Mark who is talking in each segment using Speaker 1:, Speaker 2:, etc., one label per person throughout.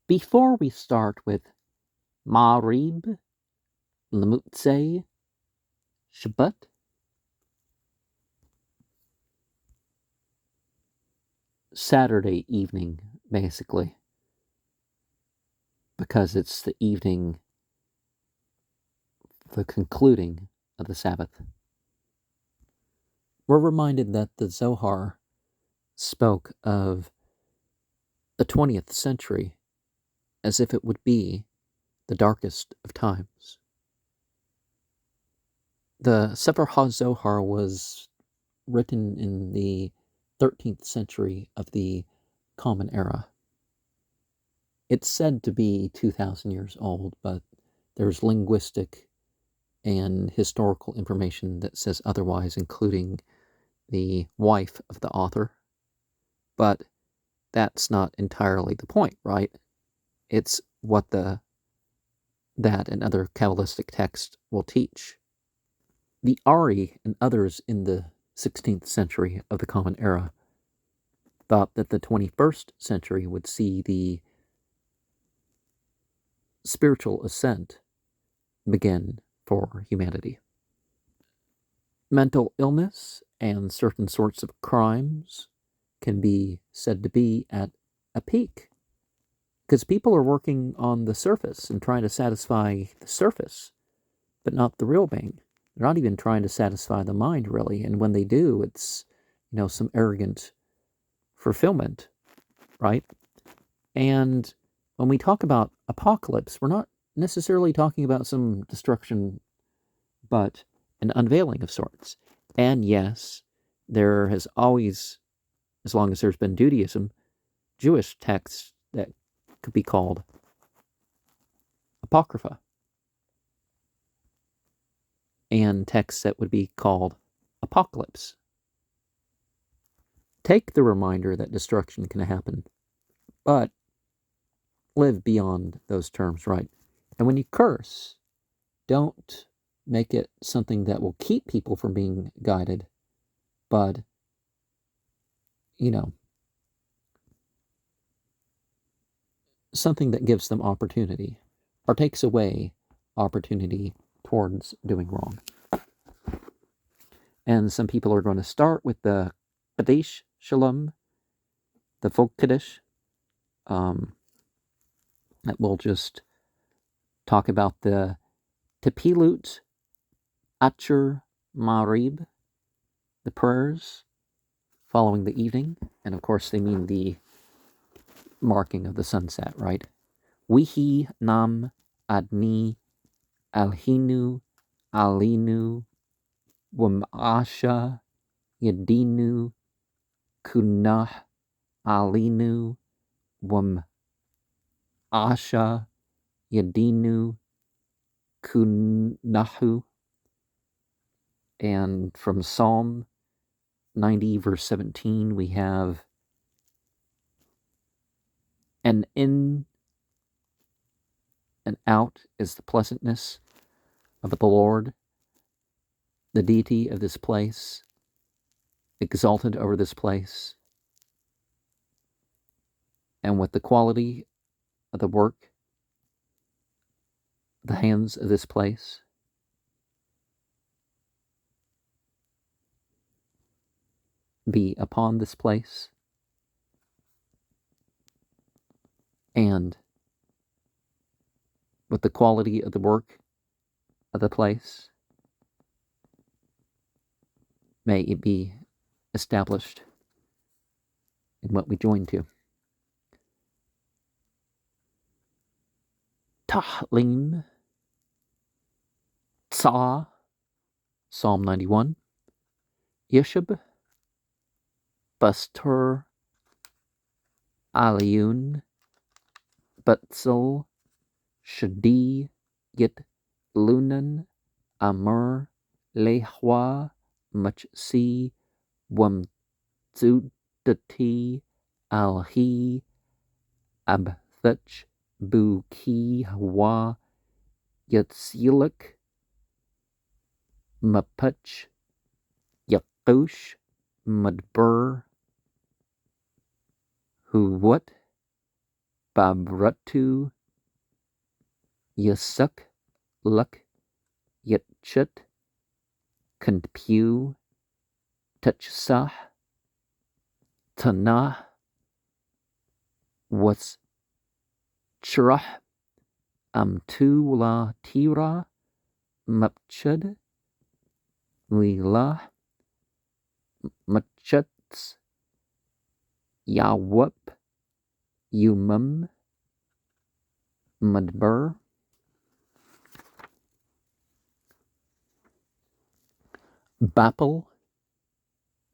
Speaker 1: Before we start with Maereeb Lamutzay Shabat, Saturday evening, basically, because it's the evening, the concluding of the Sabbath. We're reminded that the Zohar spoke of the 20th century as if it would be the darkest of times. The Sefer HaZohar was written in the 13th century of the Common Era. It's said to be 2,000 years old, but there's linguistic and historical information that says otherwise, including the wife of the author. But that's not entirely the point, right? It's what that and other Kabbalistic texts will teach. The Ari and others in the 16th century of the Common Era thought that the 21st century would see the spiritual ascent begin for humanity. Mental illness and certain sorts of crimes can be said to be at a peak because people are working on the surface and trying to satisfy the surface, but not the real being. They're not even trying to satisfy the mind, really, and when they do, it's, some arrogant fulfillment, right? And when we talk about apocalypse, we're not necessarily talking about some destruction, but an unveiling of sorts. And yes, there has always, as long as there's been Judaism, Jewish texts that could be called Apocrypha, and texts that would be called Apocalypse. Take the reminder that destruction can happen, but live beyond those terms, right? And when you curse, don't make it something that will keep people from being guided, but, something that gives them opportunity or takes away opportunity towards doing wrong. And some people are going to start with the Kaddish Shalom, the folk Kaddish, that we'll just talk about the Tepilut Acher Maereeb, the prayers following the evening. And of course, they mean the marking of the sunset, right? Wihi nam adni alhinu alinu wam'asha yadinu kunah alinu wam'asha yadinu kunahu. And from Psalm 90, verse 17, we have, and in and out is the pleasantness of the Lord, the deity of this place, exalted over this place, and with the quality of the work, the hands of this place, be upon this place, and with the quality of the work of the place, may it be established in what we join to. Tahlim Tza, Psalm 91, Yeshub, Bastur, Aliyun, Batzel, Shadi, Yit, Lunan, Amur, Lehwa, Machsi, Wamtsudati, Alhi, Abthach, Buki, Hawa, Yatsilik, Mapach, Yakush, Madbur, Huwat, Babratu Yasuk Luk Yatchut Kantpu Tachsah Tanah Was Churah Amtula Tira Mapchud Lila Machuts Yawup Umum Madbur Bapel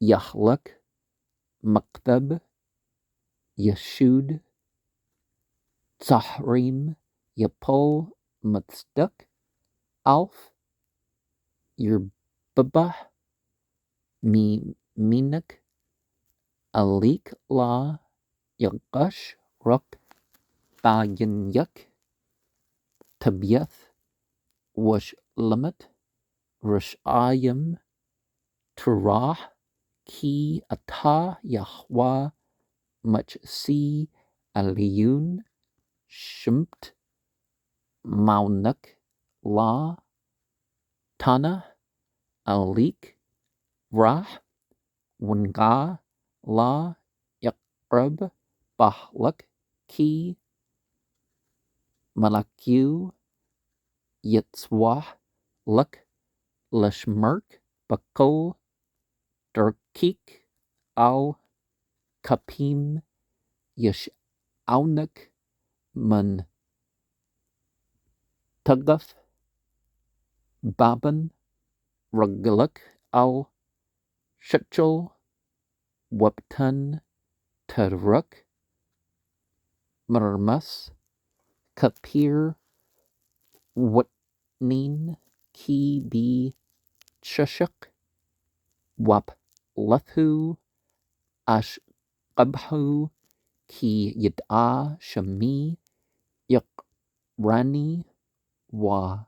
Speaker 1: Yahluk Maktab Yashud Tahrim Yapol Matstuk Alf Yerbaba Minak Alik La Yagash Ruk Bayan Yuk Tabiath Wash Limit Rashayim Turah Ki Ata Yahwa Much Si Aliyun Shimt Maunuk La Tana Alik Rah Wanga La Yaqrab Bahluk Ki Malakyu Yitzwah Luk Lashmerk Bakol Durkik Al Kapim Yesh Aunak Man Tugaf Baban Rugaluk Al Shutchel Waptun Taruk Marmas Kapir Watnin Ki Bi Chushuk Wap Lathu Ash Qabhu Ki Yid'a Shami Yaqrani Wa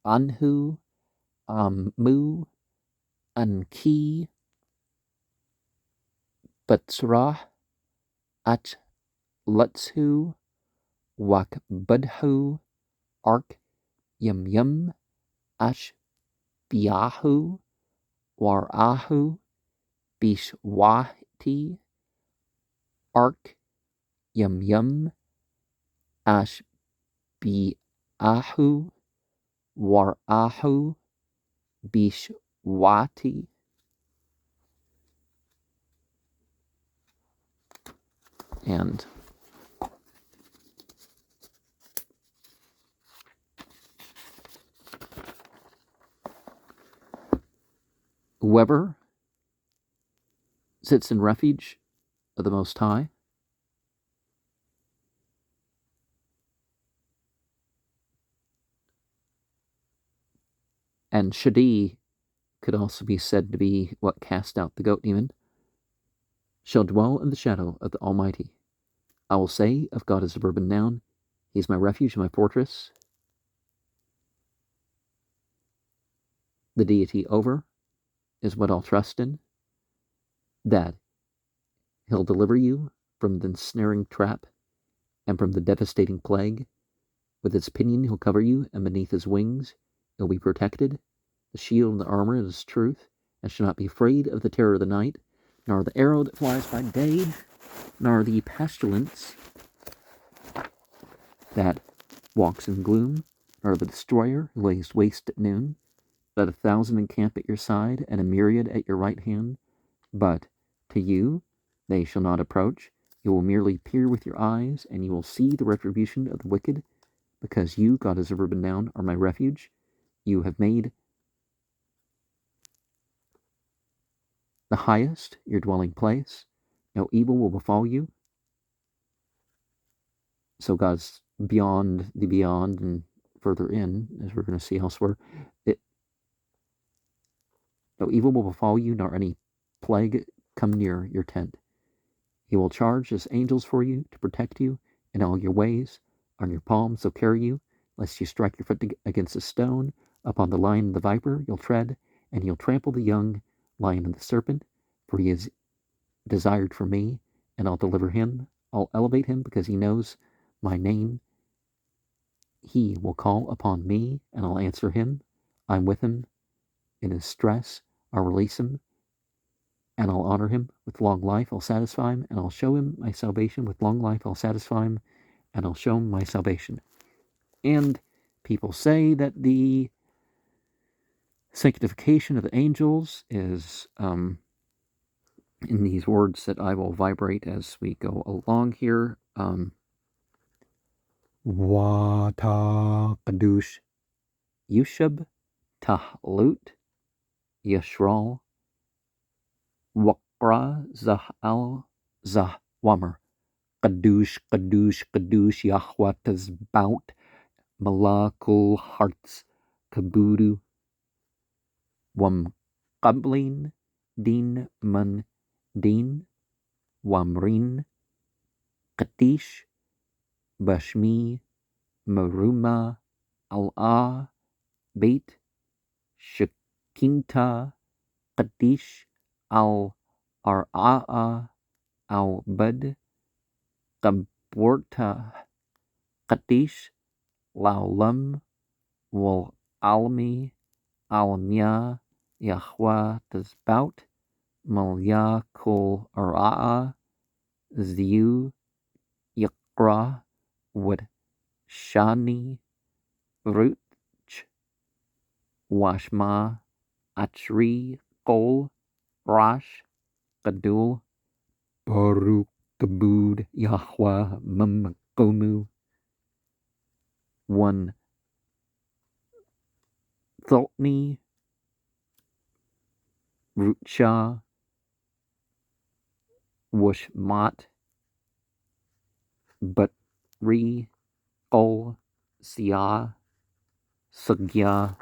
Speaker 1: Anhu Amu Anki Batsrah Ach Lutsu Wak Budhu Ark Yum Yum Ash Biahu Warahu Bishwati Ark Yum Yum Ash Biahu Warahu Bishwati. And whoever sits in refuge of the Most High and Shadi could also be said to be what cast out the goat demon, shall dwell in the shadow of the Almighty. I will say of God as a verb and noun, He is my refuge and my fortress. The deity over is what I'll trust in, that He'll deliver you from the ensnaring trap and from the devastating plague. With His pinion He'll cover you, and beneath His wings you'll be protected. The shield and the armor is truth, and shall not be afraid of the terror of the night, nor the arrow that flies by day, nor the pestilence that walks in gloom, nor the destroyer who lays waste at noon. Let 1,000 encamp at your side, and a myriad at your right hand, but to you they shall not approach. You will merely peer with your eyes, and you will see the retribution of the wicked, because you, God as a verb and noun, are my refuge. You have made the highest your dwelling place. No evil will befall you. So God's beyond the beyond and further in, as we're going to see elsewhere. No evil will befall you, nor any plague come near your tent. He will charge His angels for you to protect you in all your ways. On your palms they'll carry you, lest you strike your foot against a stone. Upon the lion and the viper you'll tread, and you'll trample the young lion and the serpent, for He is desired for me, and I'll deliver him. I'll elevate him because he knows my name, he will call upon me, and I'll answer him. I'm with him in his stress. I'll release him, and I'll honor him with long life. I'll satisfy him, and I'll show him my salvation. With long life, I'll satisfy him, and I'll show him my salvation. And people say that the sanctification of the angels is in these words that I will vibrate as we go along here. Wata Kadush Yushab Tahlut Yashral Wakra Zahal Zahwamer Kadush Kadush Kadush Yahweh Tazbout Malakul Hearts Kabudu Wam Qablin Din Man Din Wamrin Katish Bashmi Maruma Al-Ah Beit Shakinta Kadish Al-Ar'a Al-Bad Qaborta Kadish Laulam Wal Almi Almia Yahwa Tazbout Malya Kul Ar'a Ziu Yakra Wad Shani Ruch Washma Achri Kol Rash Gadul Baruch Kabud Yahweh Mumkomu One Thotni Rucha Washmat Batri Kol Sia Sagya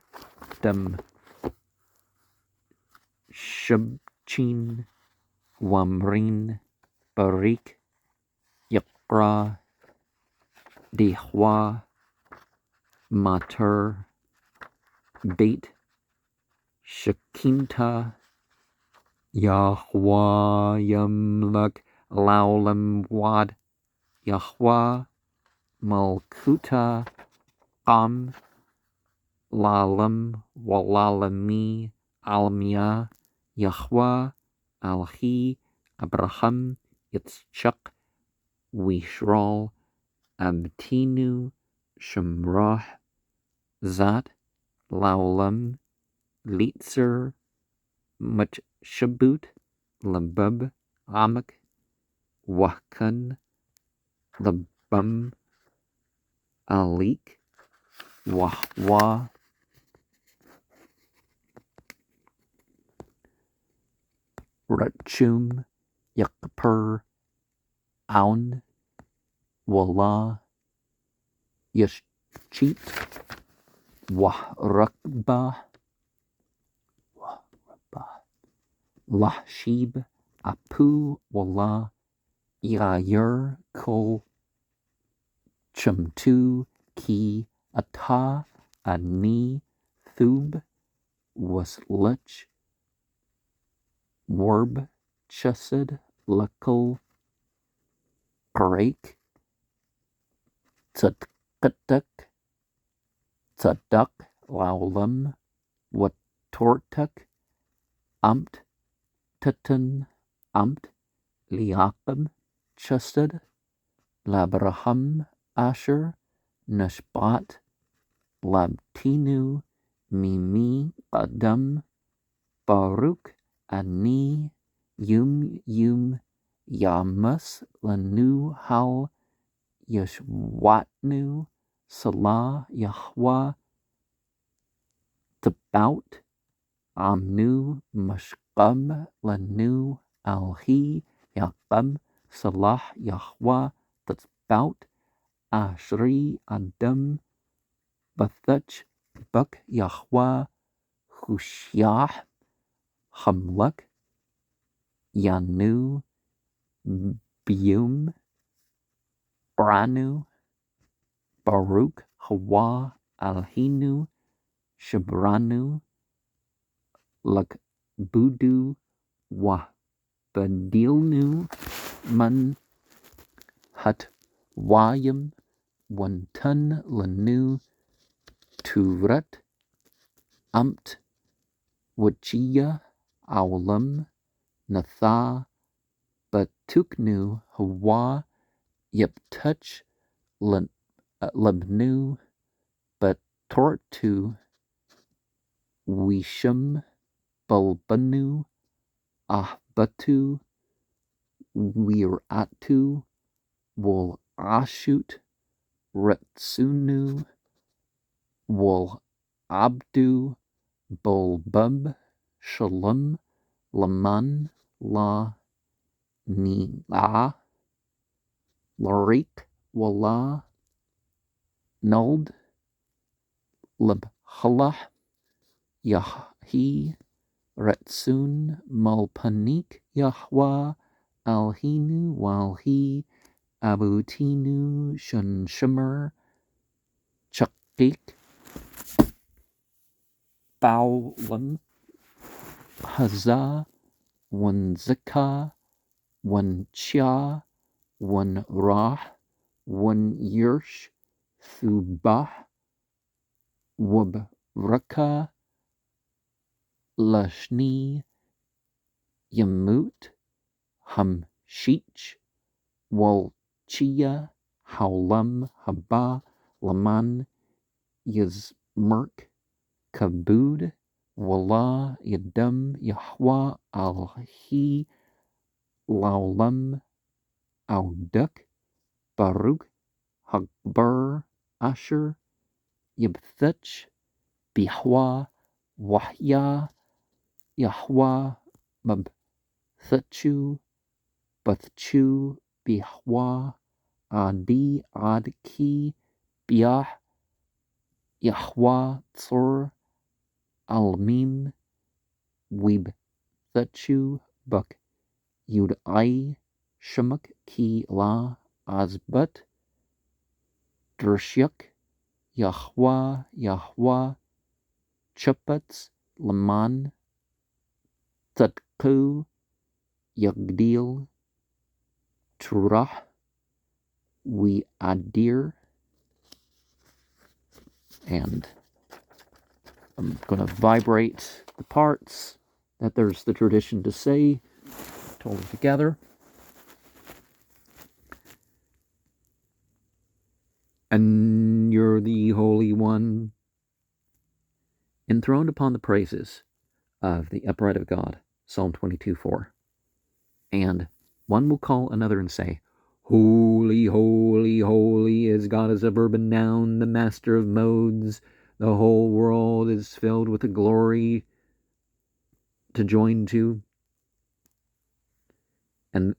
Speaker 1: Dem Shabchin Wamrin Barik Yakra Dihwa Mater Beit Shakinta Yahwa Yamlak Laulam Wad Yahwa Malkuta Am Lalam Walalami Almia Yahwa Alhi Abraham Yitzchak Wishral Abtinu Shemrah Zat Laulam Litzer Mutshabut Labub Amak Wakan Labum Alik Wahwa Rachum Yakper Aun Wallah Yashchit Wahrakba Lahshib Apu Wallah Yair Kol Chumtu Ki Ata Ani Thub Wasluch Warb Chesed Lakal Karek Tzadkatak Tzadak Laulam Watortak Amt Tatan Amt Liaqab Chesed Labraham Asher Nashbat Labtinu Mimi Qadam Baruch Ani Yum Yamas Lanu Hal Yashwatnu Salah Yahwa Tabout Amnu Mashkam Lanu Alhi Yaqam Salah Yahwa Tabout Ashri Adam Bathach Buk Yahwa Hushyah Hamlak Yanu Bium Branu Baruch Hawa Alhinu Shabranu Lakbudu Wahbadilnu Man Hatwayim Wantun Lanu Turat Amt Wachiya Awlam Natha Batuknu Hawa Yeptuch Labnu Batortu Wisham Balbanu Ahbatu Wiratu Wal Ashut Retsunu Wal Abdu Bulbub Shalom Laman La Nila Larik Wala Nuld Labhalah Yahi Retsun Malpanik Yahwa Alhinu Walhi Abutinu Shunshumer Chakik Baulam Hazah One Zakah One Chia One Rah One Yersh Thubah Wabraka Lashni Yamut Hamshich Walchia Haulam Haba Laman Yazmerk Kabud Wallah Yadam Yahwa Alhi Laulam Auduk Baruch Hagbar Asher Yibthach Bihwa Wahya Yahwa Mabthachu Bathchu Bihwa Adi Adki Biah Yahwa Tsur Almim Wibthachu Buk Yudai Shemak Ki La Azbat Drshuk Yahwa Chupats Laman Tatku Yagdil Turah We Adir. And I'm going to vibrate the parts that there's the tradition to say, told together. And you're the Holy One, enthroned upon the praises of the upright of God, Psalm 22:4. And one will call another and say, Holy, holy, holy is God as a verb and noun, the master of modes. The whole world is filled with the glory to join to. And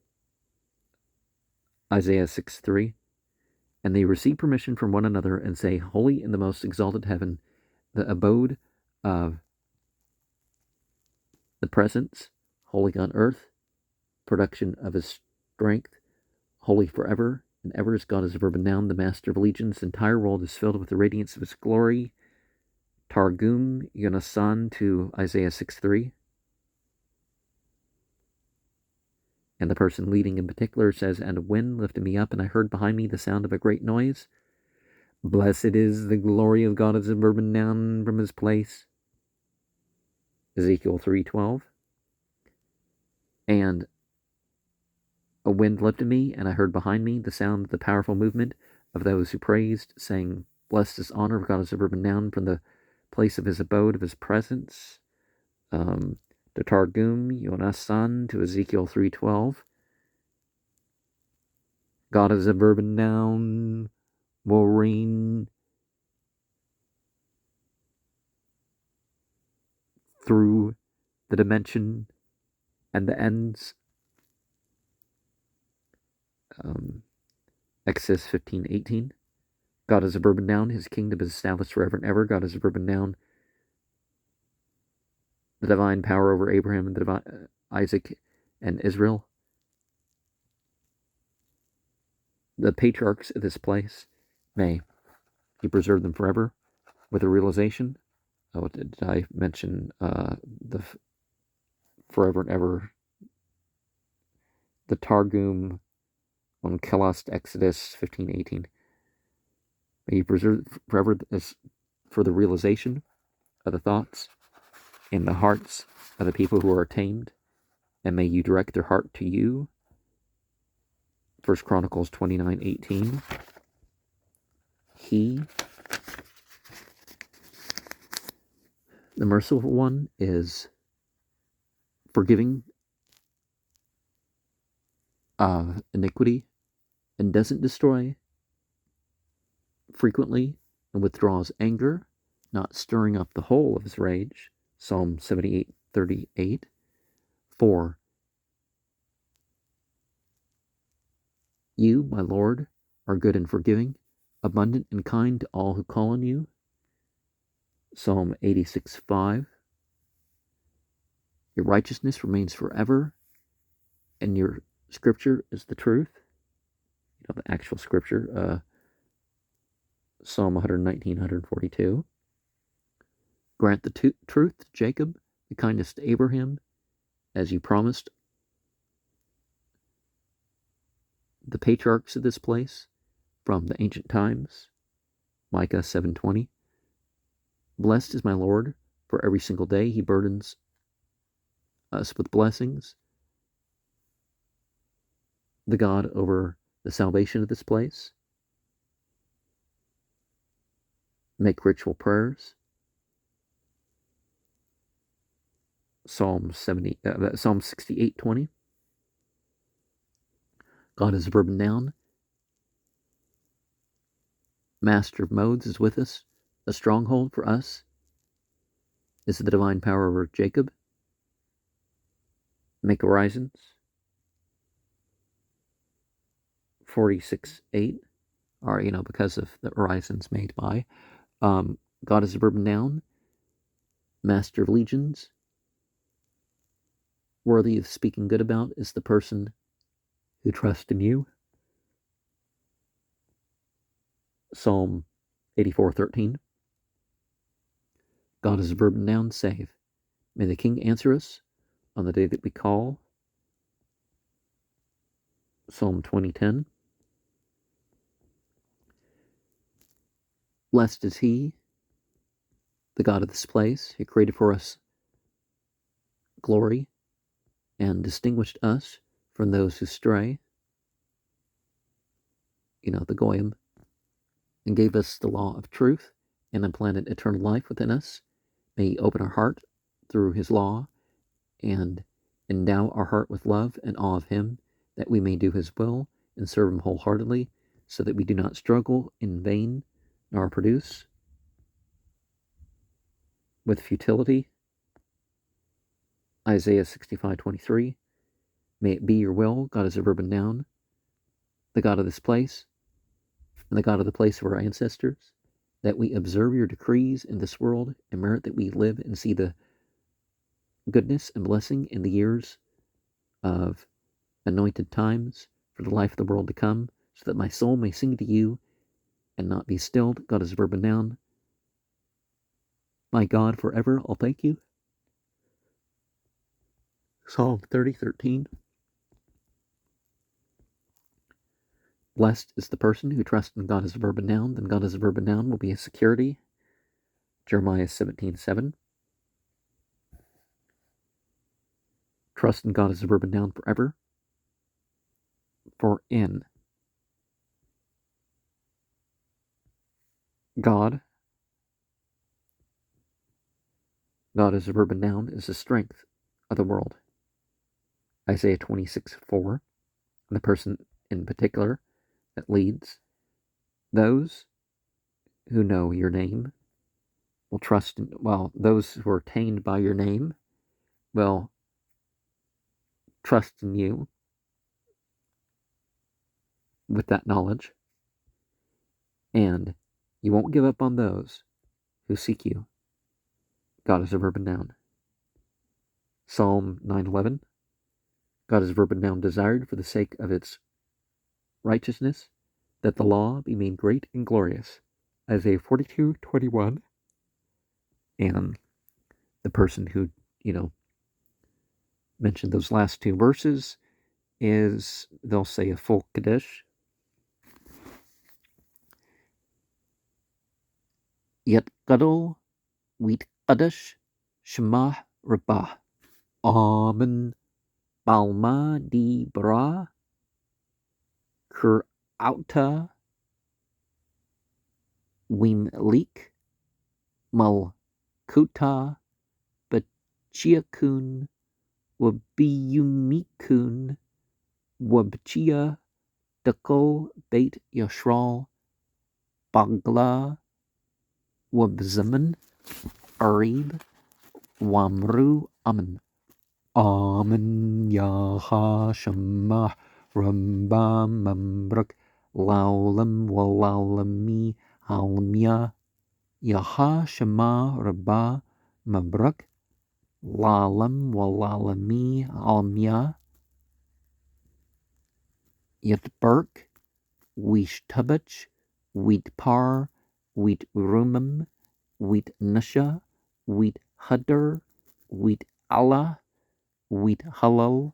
Speaker 1: Isaiah 6:3. And they receive permission from one another and say, Holy in the most exalted heaven, the abode of the presence, holy on earth, production of his strength, holy forever and ever is God as a verb and noun, the master of legions. The entire world is filled with the radiance of his glory. Targum Yonasan to Isaiah 6:3. And the person leading in particular says, And a wind lifted me up, and I heard behind me the sound of a great noise. Blessed is the glory of God as a verb and noun from his place. Ezekiel 3:12. And a wind lifted me, and I heard behind me the sound of the powerful movement of those who praised, saying, Blessed is honor of God as a verb and noun from the place of his abode, of his presence. The Targum Yonasan to Ezekiel 3:12. God as a verb and noun will reign through the dimension and the ends. Exodus 15:18. God is a verb and noun, his kingdom is established forever and ever. God is a verb and noun, the divine power over Abraham and the divine, Isaac and Israel. The patriarchs of this place, may he preserve them forever with a realization. Oh, did I mention the forever and ever? The Targum on Kelast, Exodus 15:18. May you preserve forever as for the realization of the thoughts in the hearts of the people who are tamed, and may you direct their heart to you. 1 Chronicles 29:18. He, the merciful one, is forgiving iniquity and doesn't destroy frequently, and withdraws anger, not stirring up the whole of his rage. Psalm 78:38. For you, my Lord, are good and forgiving, abundant and kind to all who call on you. Psalm 86:5. Your righteousness remains forever, and your scripture is the truth. The actual scripture, Psalm 119, 142. Grant the truth to Jacob, the kindness to Abraham, as you promised the patriarchs of this place from the ancient times. Micah 7:20. Blessed is my Lord, for every single day he burdens us with blessings. The God over the salvation of this place. Make ritual prayers. Psalm 68:20. God is a verb and noun. Master of modes is with us. A stronghold for us is the divine power over Jacob. Make horizons. 46:8. Are, because of the horizons made by. God is a verb and noun. Master of legions. Worthy of speaking good about is the person who trusts in you. Psalm 84:13. God is a verb and noun, save. May the King answer us on the day that we call. Psalm 20:10. Blessed is he, the God of this place, who created for us glory and distinguished us from those who stray, the Goyim, and gave us the law of truth and implanted eternal life within us. May he open our heart through his law and endow our heart with love and awe of him, that we may do his will and serve him wholeheartedly, so that we do not struggle in vain, nor produce with futility. Isaiah 65:23. May it be your will, God is a verb and noun, the God of this place, and the God of the place of our ancestors, that we observe your decrees in this world, and merit that we live and see the goodness and blessing in the years of anointed times for the life of the world to come, so that my soul may sing to you and not be stilled. God is a verb and noun. My God, forever I'll thank you. Psalm 30:13. Blessed is the person who trusts in God as a verb and noun, then God as a verb and noun will be his security. Jeremiah 17:7. Trust in God as a verb and noun forever. For in God as a verb and noun is the strength of the world. Isaiah 26:4. The person in particular that leads. Those who know your name will trust in, those who are tamed by your name will trust in you with that knowledge, and you won't give up on those who seek you. God is a verb and noun. Psalm 9:11. God is a verb and noun desired for the sake of its righteousness, that the law be made great and glorious. Isaiah 42:21. And the person who, mentioned those last two verses is, they'll say a full Kaddish. Yet Gadol, Wheat Qadash, Shema Rabbah. Amen. Balma di Bra, Kur Auta, Wim Leek, Mal Kuta, Bachiakun, Wabiyumikun, Wabchia, Dako, Beit Yashral, Bagla, Wabzaman, Arib, Wamru, Amen. Amen, Yaha, Shema, Rambam, Mambrak, Laulam, Walalami, Almia, Yaha, Shema, Rabba, Mabrak, Lalam, Walalami, Almia, Yatberk, Weesh Wheat Par, Wheat Rumum, Wheat Nusha, Wheat Hudder, Wheat Allah, Wheat Halal,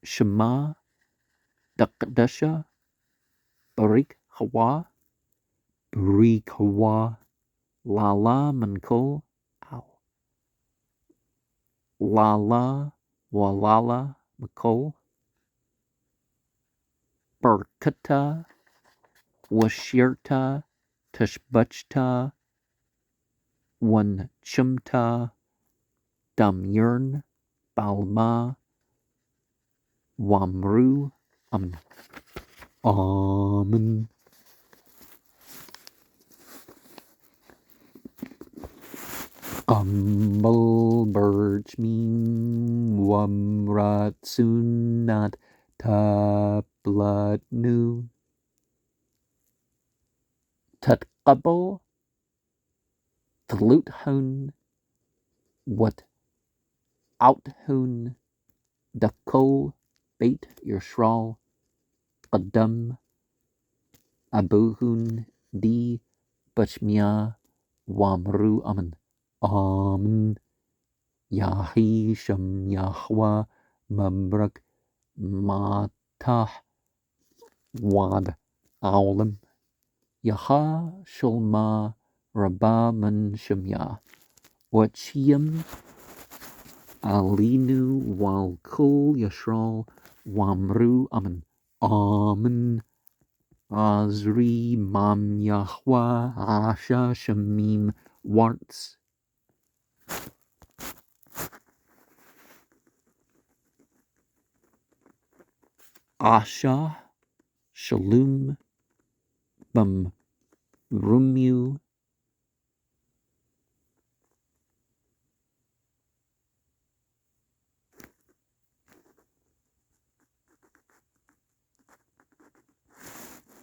Speaker 1: Shema, Dakdasha, Barik Hawa, Lala Mankol, Lala, Walala Makol, Barkata, Washirta, Tashbachta, One Chumta, Damyurn, Balma, Wamru, Amen. Amen. Gumbel birch meme wamrat sunat tablat nu tatqabel tlut hun what out hun dakol bait your shral qadam abuhun di bachmia wamru amen. Amen. Yahi Shem Yahwa Mabrak Matah Wad Aulam Yaha Shulma Rabba Man Shemya Wachiyam Alinu Wal Kul Yashral Wamru Amen. Amen. Azri Mam Yahwa Asha Shamim Warts Asha Shalom Bum Rumu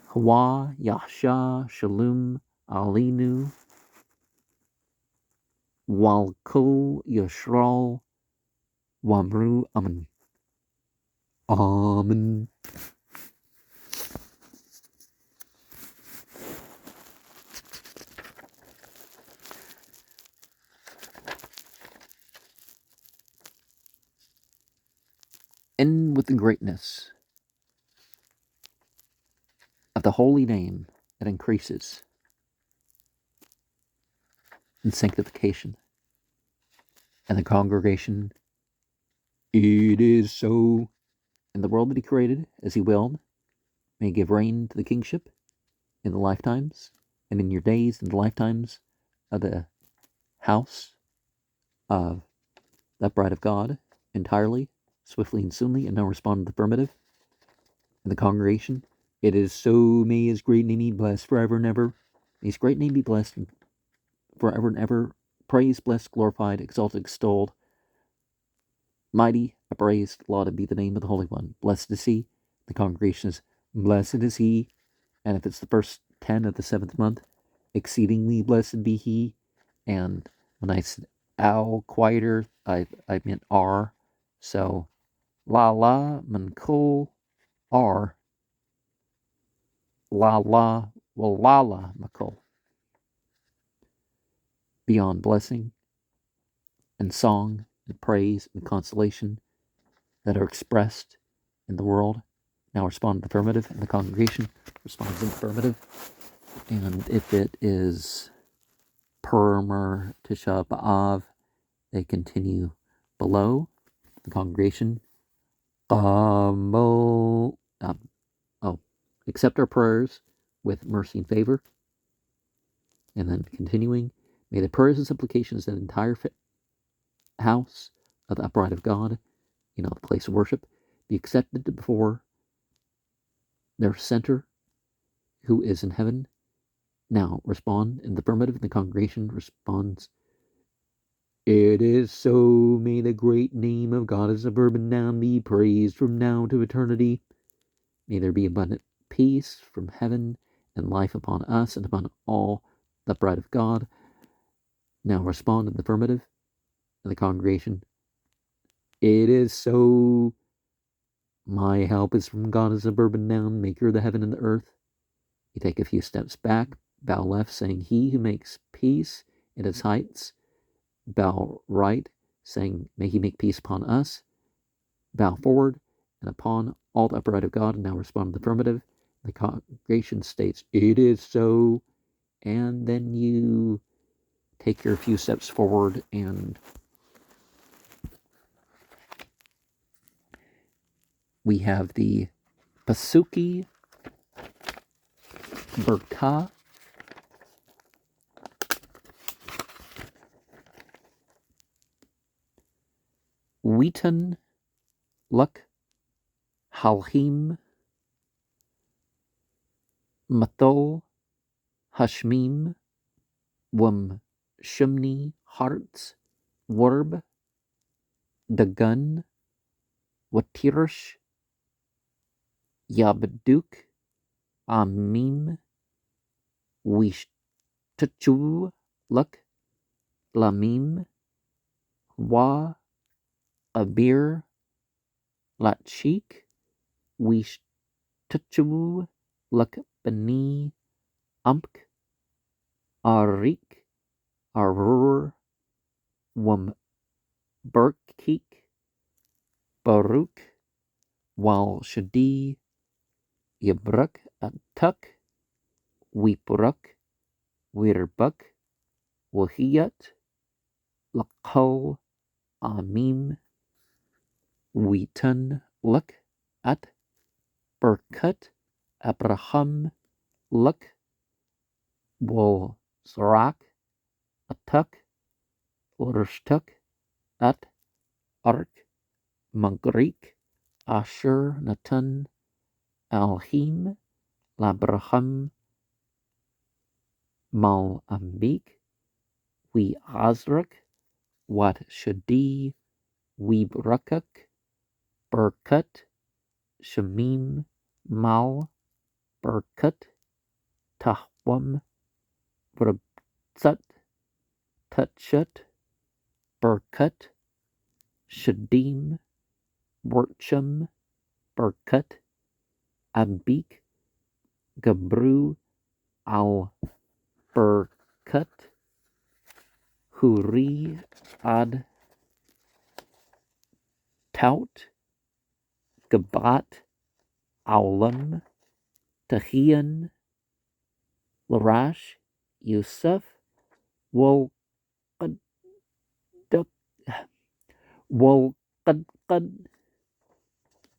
Speaker 1: Hawa Yahsha Shalom Alinu Walko Yashral Wamru Amen. Amen. End with the greatness of the holy name that increases in sanctification. And the congregation, it is so. In the world that he created, as he willed, may he give reign to the kingship in the lifetimes, and in your days, in the lifetimes of the house of that bride of God, entirely, swiftly and soonly, and now respond to the affirmative. And the congregation, it is so, may his great name be blessed forever and ever. May his great name be blessed forever and ever. Praised, blessed, glorified, exalted, extolled, mighty, upraised, lauded be the name of the Holy One. Blessed is he. The congregation is, blessed is he. And if it's the first 10 of the 7th month, exceedingly blessed be he. And when I said ow quieter, I meant R. So la la mankul R. La la walala makul. Beyond blessing and song and praise and consolation that are expressed in the world now respond in the affirmative, and the congregation responds in the affirmative. And if it is Permer Tisha B'Av, they continue below. The congregation, accept our prayers with mercy and favor. And then continuing, may the prayers and supplications of the entire house of the upright of God, the place of worship, be accepted before their center, who is in heaven. Now respond in the affirmative. The congregation responds, it is so. May the great name of God as a verb and noun be praised from now to eternity. May there be abundant peace from heaven and life upon us and upon all the bride of God. Now respond in the affirmative. And the congregation, it is so. My help is from God as a verb and noun, maker of the heaven and the earth. You take a few steps back, bow left, saying, he who makes peace at its heights. Bow right, saying, may he make peace upon us. Bow forward, and upon all the upright of God. And now respond in the affirmative. The congregation states, it is so. And then you take your few steps forward, and we have the Pasuki Berkah. Wheaton Luck Halhim Mathol Hashmim Wum Shumni Hearts Werb Dagun Watirish Yabduk Amim Wishtachu Luck Lamim Wa Abir Latchik Wishtachu Luck Bani Umk Arik Arur Wum Berkik Baruch Wal Shadi Yabruk Atuk Wipruk Wirbuk Wahiyat Lakol Amim Witan Luk At Berkut Abraham Luk Wal Sarak Atuk Urshtuk At Ark Magrik Asher Natan Alhim Labraham Mal Ambik We Azrak Wat Shadi Webrakuk Berkut Shamim Mal Berkut Tahwam Vrabzat Tutshut Berkut Shadim Worcham Berkut Abik Gabru Al Berkut Huri Ad Tout Gabat Aulam Tahian Larash Yusuf Wolqad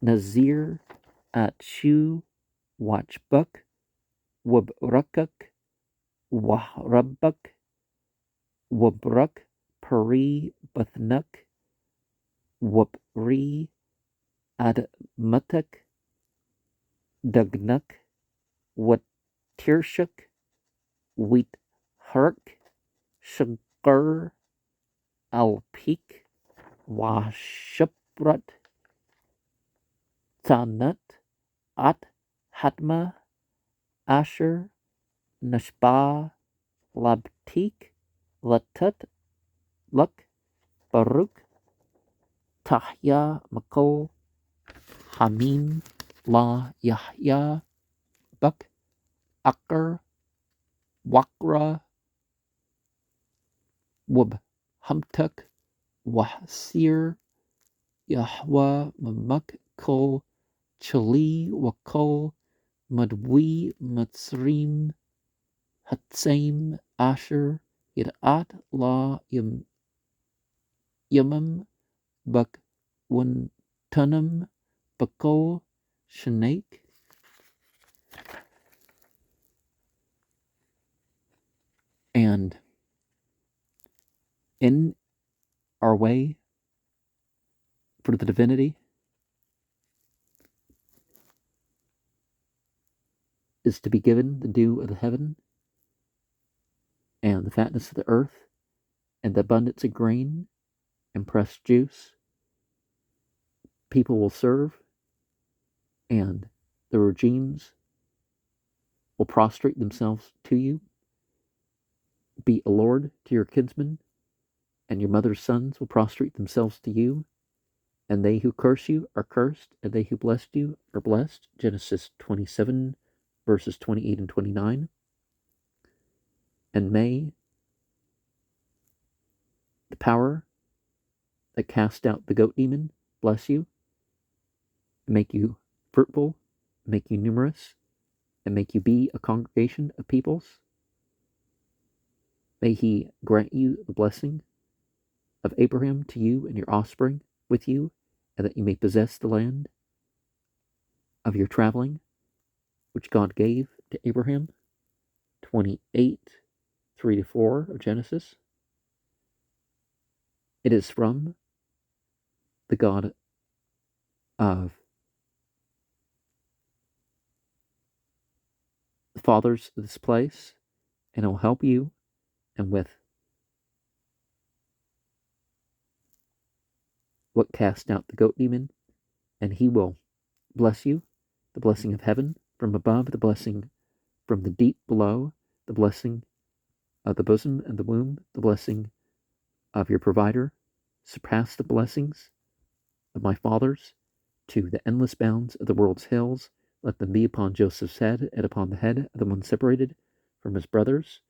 Speaker 1: Nazir Atshu Watchbuk Wabrakuk Wahrabuk Wabruk Pari Bathnuk Wabri Admatuk Dugnuk Watirshuk Wheat Hark Shagur Alpik Washuprat Tanut At Hatma Asher Nashba Labtik Latut Luk Baruch Tahya Makol Hamim La Yahya Buk Akar Wakra Wub Humtuk Wahsir Yahwa Mamak Kol Chali Wakol Madwi Matsrim Hatsaim Asher Irat la yamam bak wuntunum bakol shanake. And in our way for the divinity is to be given the dew of the heaven and the fatness of the earth and the abundance of grain and pressed juice. People will serve, and the regimes will prostrate themselves to you. Be a lord to your kinsmen, and your mother's sons will prostrate themselves to you. And they who curse you are cursed, and they who bless you are blessed. Genesis 27, verses 28 and 29. And may the power that cast out the goat demon bless you, make you fruitful, make you numerous, and make you be a congregation of peoples. May he grant you the blessing of Abraham to you and your offspring with you, and that you may possess the land of your traveling, which God gave to Abraham. 28, 3-4 of Genesis. It is from the God of the fathers of this place, and it will help you, and with what cast out the goat demon, and he will bless you, the blessing of heaven from above, the blessing from the deep below, the blessing of the bosom and the womb, the blessing of your provider, surpass the blessings of my fathers to the endless bounds of the world's hills. Let them be upon Joseph's head and upon the head of the one separated from his brothers.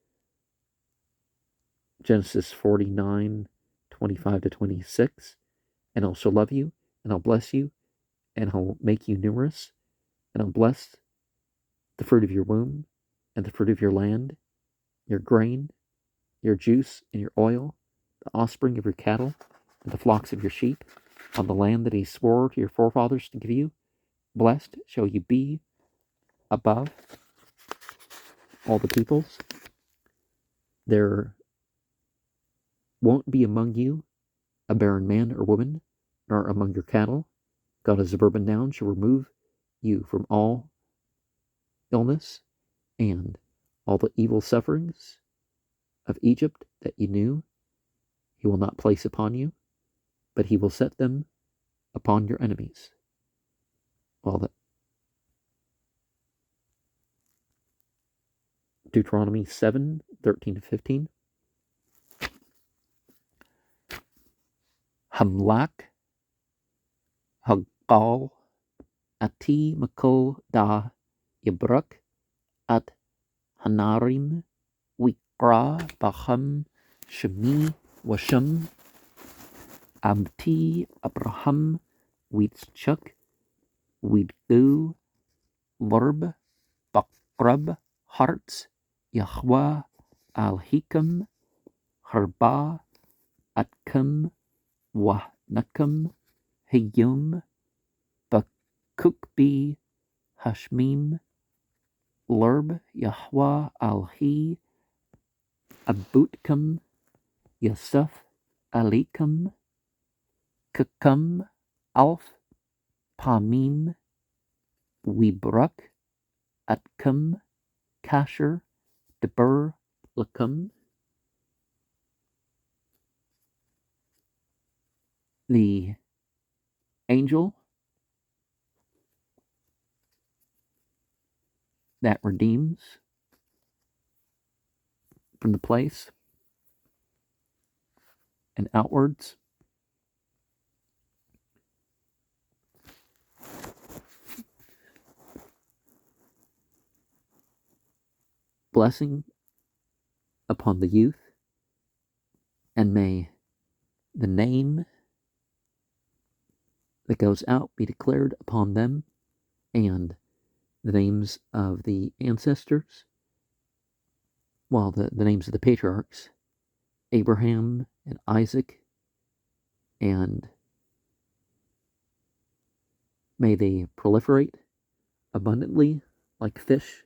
Speaker 1: Genesis 49, 25-26. And I'll shall love you, and I'll bless you, and I'll make you numerous, and I'll bless the fruit of your womb, and the fruit of your land, your grain, your juice, and your oil, the offspring of your cattle, and the flocks of your sheep, on the land that he swore to your forefathers to give you. Blessed shall you be above all the peoples. There won't be among you a barren man or woman, nor among your cattle. God as a verb and noun shall remove you from all illness and all the evil sufferings of Egypt that you knew. He will not place upon you, but he will set them upon your enemies. All that Deuteronomy 7, 13-15. Hamlak Hagal Ati Makol Da Yabruk At Hanarim Wikra Baham Shemi Washam Abti Abraham Witzchuk Widgu Lurb Bakrab Hearts Yahweh Al-Hikam Harba Atkum Wahnakam Hayum Bakukbi Hashmim Lurb Yahweh Al-Hi Abutkam Yusuf Alikum Kukum Alf Pamim Wibruk Atkum Kasher Debur Lakum. The angel that redeems from the place and outwards. Blessing upon the youth, and may the name that goes out be declared upon them, and the names of the ancestors, well, the names of the patriarchs, Abraham and Isaac, and may they proliferate abundantly like fish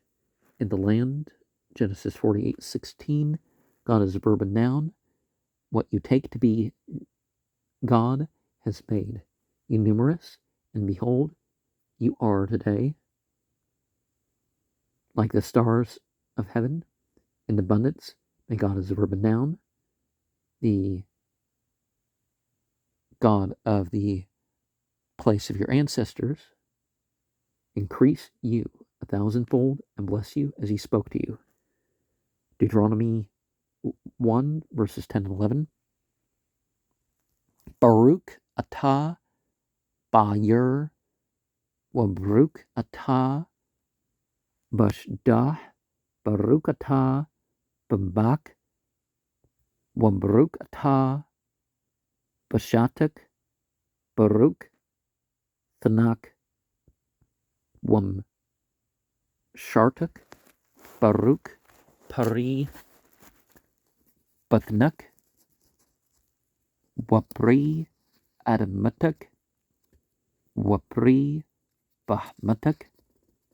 Speaker 1: in the land. Genesis 48:16. God is a verb and noun. What you take to be God has made you numerous, and behold, you are today like the stars of heaven in abundance. May God is a verb and noun. The God of the place of your ancestors increase you 1,000-fold and bless you as he spoke to you. Deuteronomy 1 verses 10 and 11. Baruch atah ba'yer Baruch atah b'shdah, Baruch atah b'bak, Baruch atah b'shatak, Baruch thanak shartak, Baruch pari batnak, Wapri adamatak, Wapri bahmatak,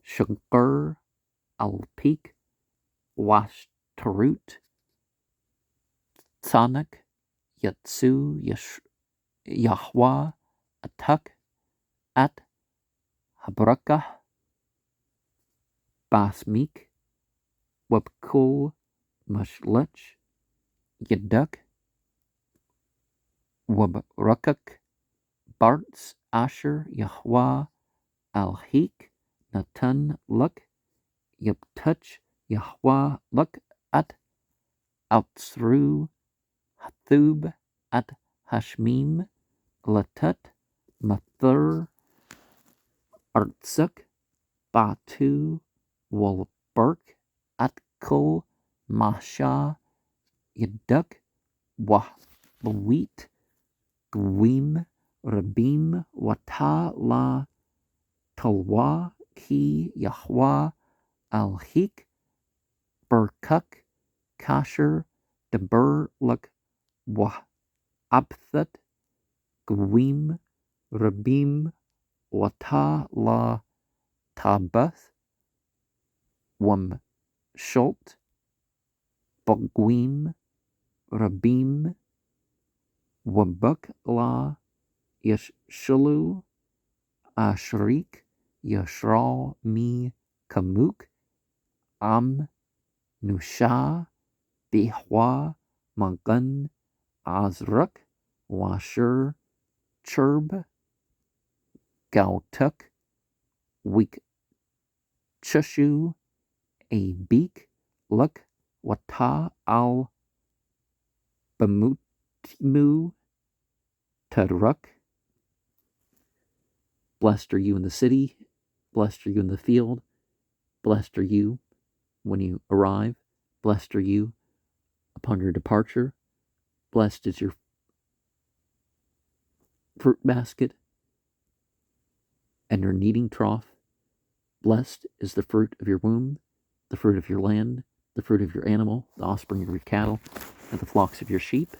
Speaker 1: Shankar alpik, Washtarut, Tzanak, Yatsu, Yahweh, Atak, At, Habrakah, Basmik, Webkul, Mashlech, Yeduk, Webrakak, Bartz, Asher, Yahweh, Alhik, Natan, Luk, Yebtuch, Yahweh, Luk, At, Outsru, Hathub, At Hashmim, Latut, Mathur, Artsuk, Batu, Wolberk, Atkul, Masha, Yeduk, Wahwit, Gwim, Rabim, Wata, La, Talwa, Ki, Yahweh, Alhik, Burkuk, Kasher, Debur, Luk, Wahapthat, Gwim, Rabim, Wata, La, Tabath, Wam, Shult, Bogwim, Rabim, Wabuk, La, Yeshulu, Ashrik, Yashral, Mi, Kamuk, Am, Nusha, Bihwa, Magun, Azruk, Washer, Churb, Gautuk, Week, Chushu, Abik, Luk, Wata, Al, Bamutimu, Tadruk. Blessed are you in the city, blessed are you in the field, blessed are you when you arrive, blessed are you upon your departure, blessed is your fruit basket and your kneading trough, blessed is the fruit of your womb, the fruit of your land, the fruit of your animal, the offspring of your cattle, and the flocks of your sheep.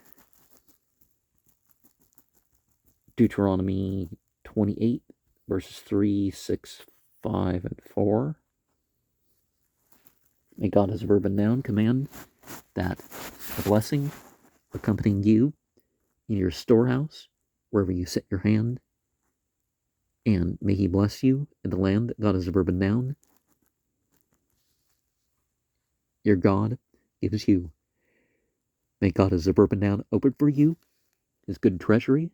Speaker 1: Deuteronomy 28, verses 3, 6, 5, and 4. May God as a verb and noun command that a blessing accompanying you in your storehouse, wherever you set your hand, and may he bless you in the land that God as a verb and noun, your God, gives you. May God as a verb and noun open for you his good treasury,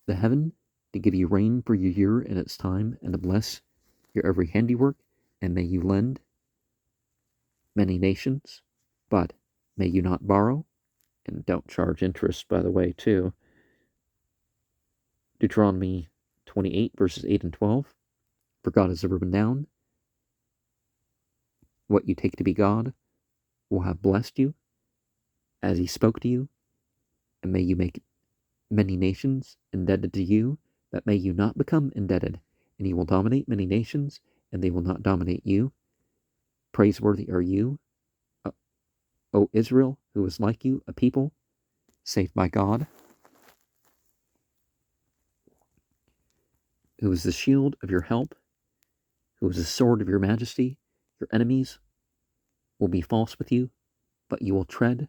Speaker 1: the heaven, to give you rain for your year and its time, and to bless your every handiwork, and may you lend many nations, but may you not borrow, and don't charge interest, by the way, too. Deuteronomy 28, verses 8 and 12. For God is a verb and noun. What you take to be God will have blessed you as he spoke to you, and may you make many nations indebted to you, but may you not become indebted, and you will dominate many nations, and they will not dominate you. Praiseworthy are you, O Israel, who is like you, a people saved by God, who is the shield of your help, who is the sword of your majesty. Your enemies will be false with you, but you will tread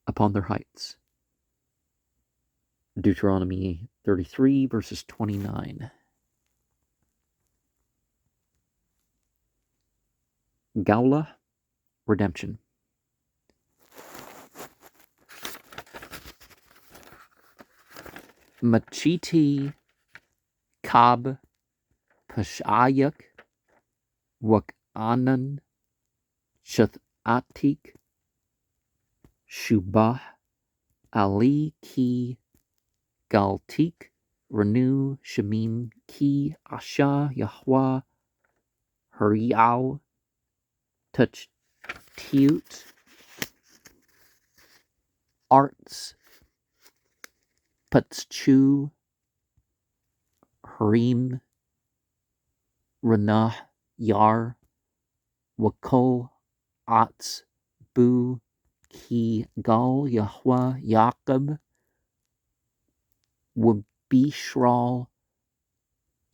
Speaker 1: upon their heights. Deuteronomy 33, verses 29. Gaula, redemption. Machiti Kab Pashayak Wakanan Shathatik Shubah Ali Ki Galtik Renew Shemim Ki Asha Yahweh Hariau Touch Tiut Arts Patschu Harim Ranah Yar Wakol Ats Bu Ki Gal Yahweh Yaequb Wabishral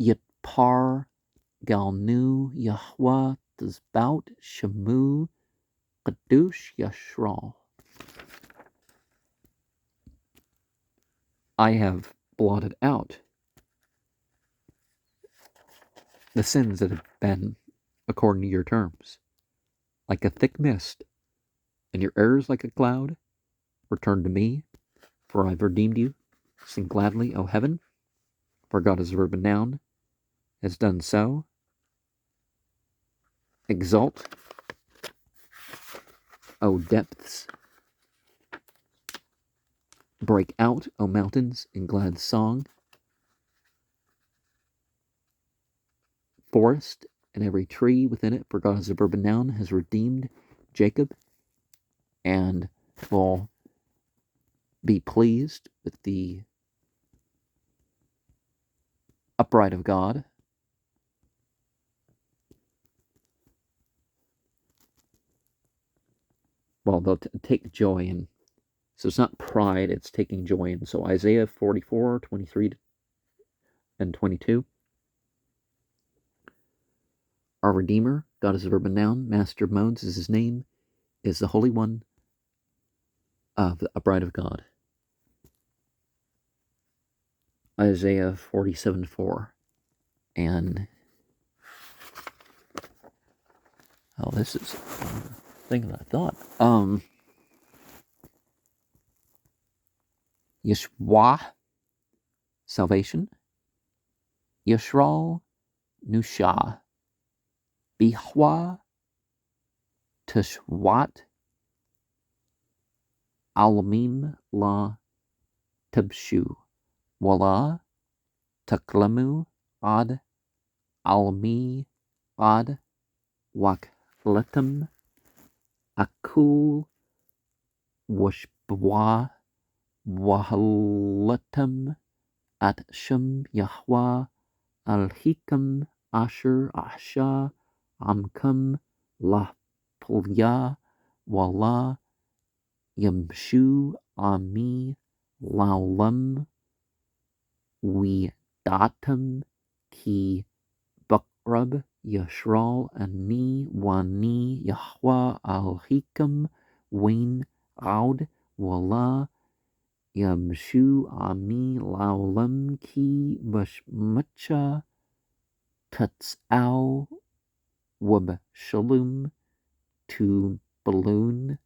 Speaker 1: Yitpar Galnu Yahweh Tizbout Shamu Kadush Yashral. I have blotted out the sins that have been according to your terms, like a thick mist, and your errors like a cloud. Return to me, for I've redeemed you. Sing gladly, O heaven, for God is a verb and noun, has done so. Exult, O depths. Break out, O mountains, in glad song. Forest and every tree within it, for God is a verb and noun, has redeemed Jacob, and will be pleased with the upright of God. Well, they'll take joy in. So it's not pride, it's taking joy in. So Isaiah 44, 23 and 22. Our Redeemer, God is a verb and noun, Master of Modes is his name, is the Holy One of the upright of God. Isaiah 47, 4. And this is a thing that I thought. Yeshua, salvation. Yishral, Nusha. Bihwa, Tashwat, Alamim la Tabshu. Wala, Taklamu, Ad, Almi, Ad, Wakletum, Akul, Washbwa, Wahalatum, At Shum, Yahwa, Al-Hikam, Asher, Asha, Amkum, La Pulya, Wala, Yamshu, Ami, Laulam, We Datum, Ki Bakrab, Yashral, Ani, Wani, Yahwa, Al-Hikam, Wain, Aud, Wala, Yamshu, Ami, Laulam, Ki Bashmacha, Tutsau, Wab Shalom, Tu Balloon,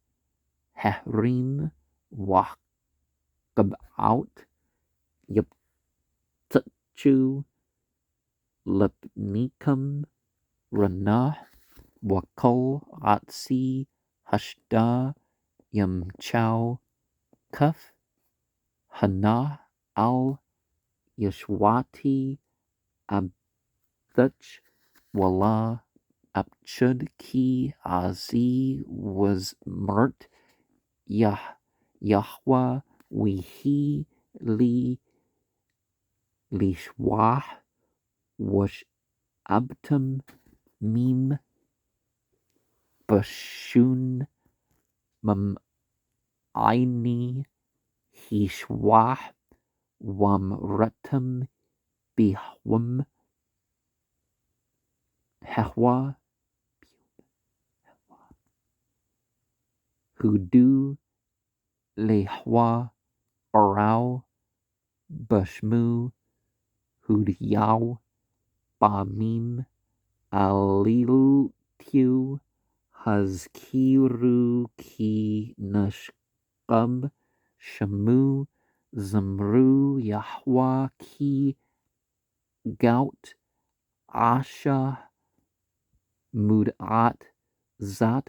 Speaker 1: Hahrim, Wahkab Out, Yaptchu, Lepnikam, Ranah, Wakol, Atsi, Hashda, Yamchau, Kuf, Hana, Al, Yashwati, Abthach, Wala, Abchud Ki Azi was Mert Yahwa Wihi Li Lishwah Wash Abtum Mim Bashun Mam Aini Hishwah Wamratam Bihwam Hehwa Hudu Lehwa Arau Bashmu Hudyao Bamim Alilu Hazkiru Ki Nashqab Shamu Zamru Yahwa Ki Gout Asha Mudat Zat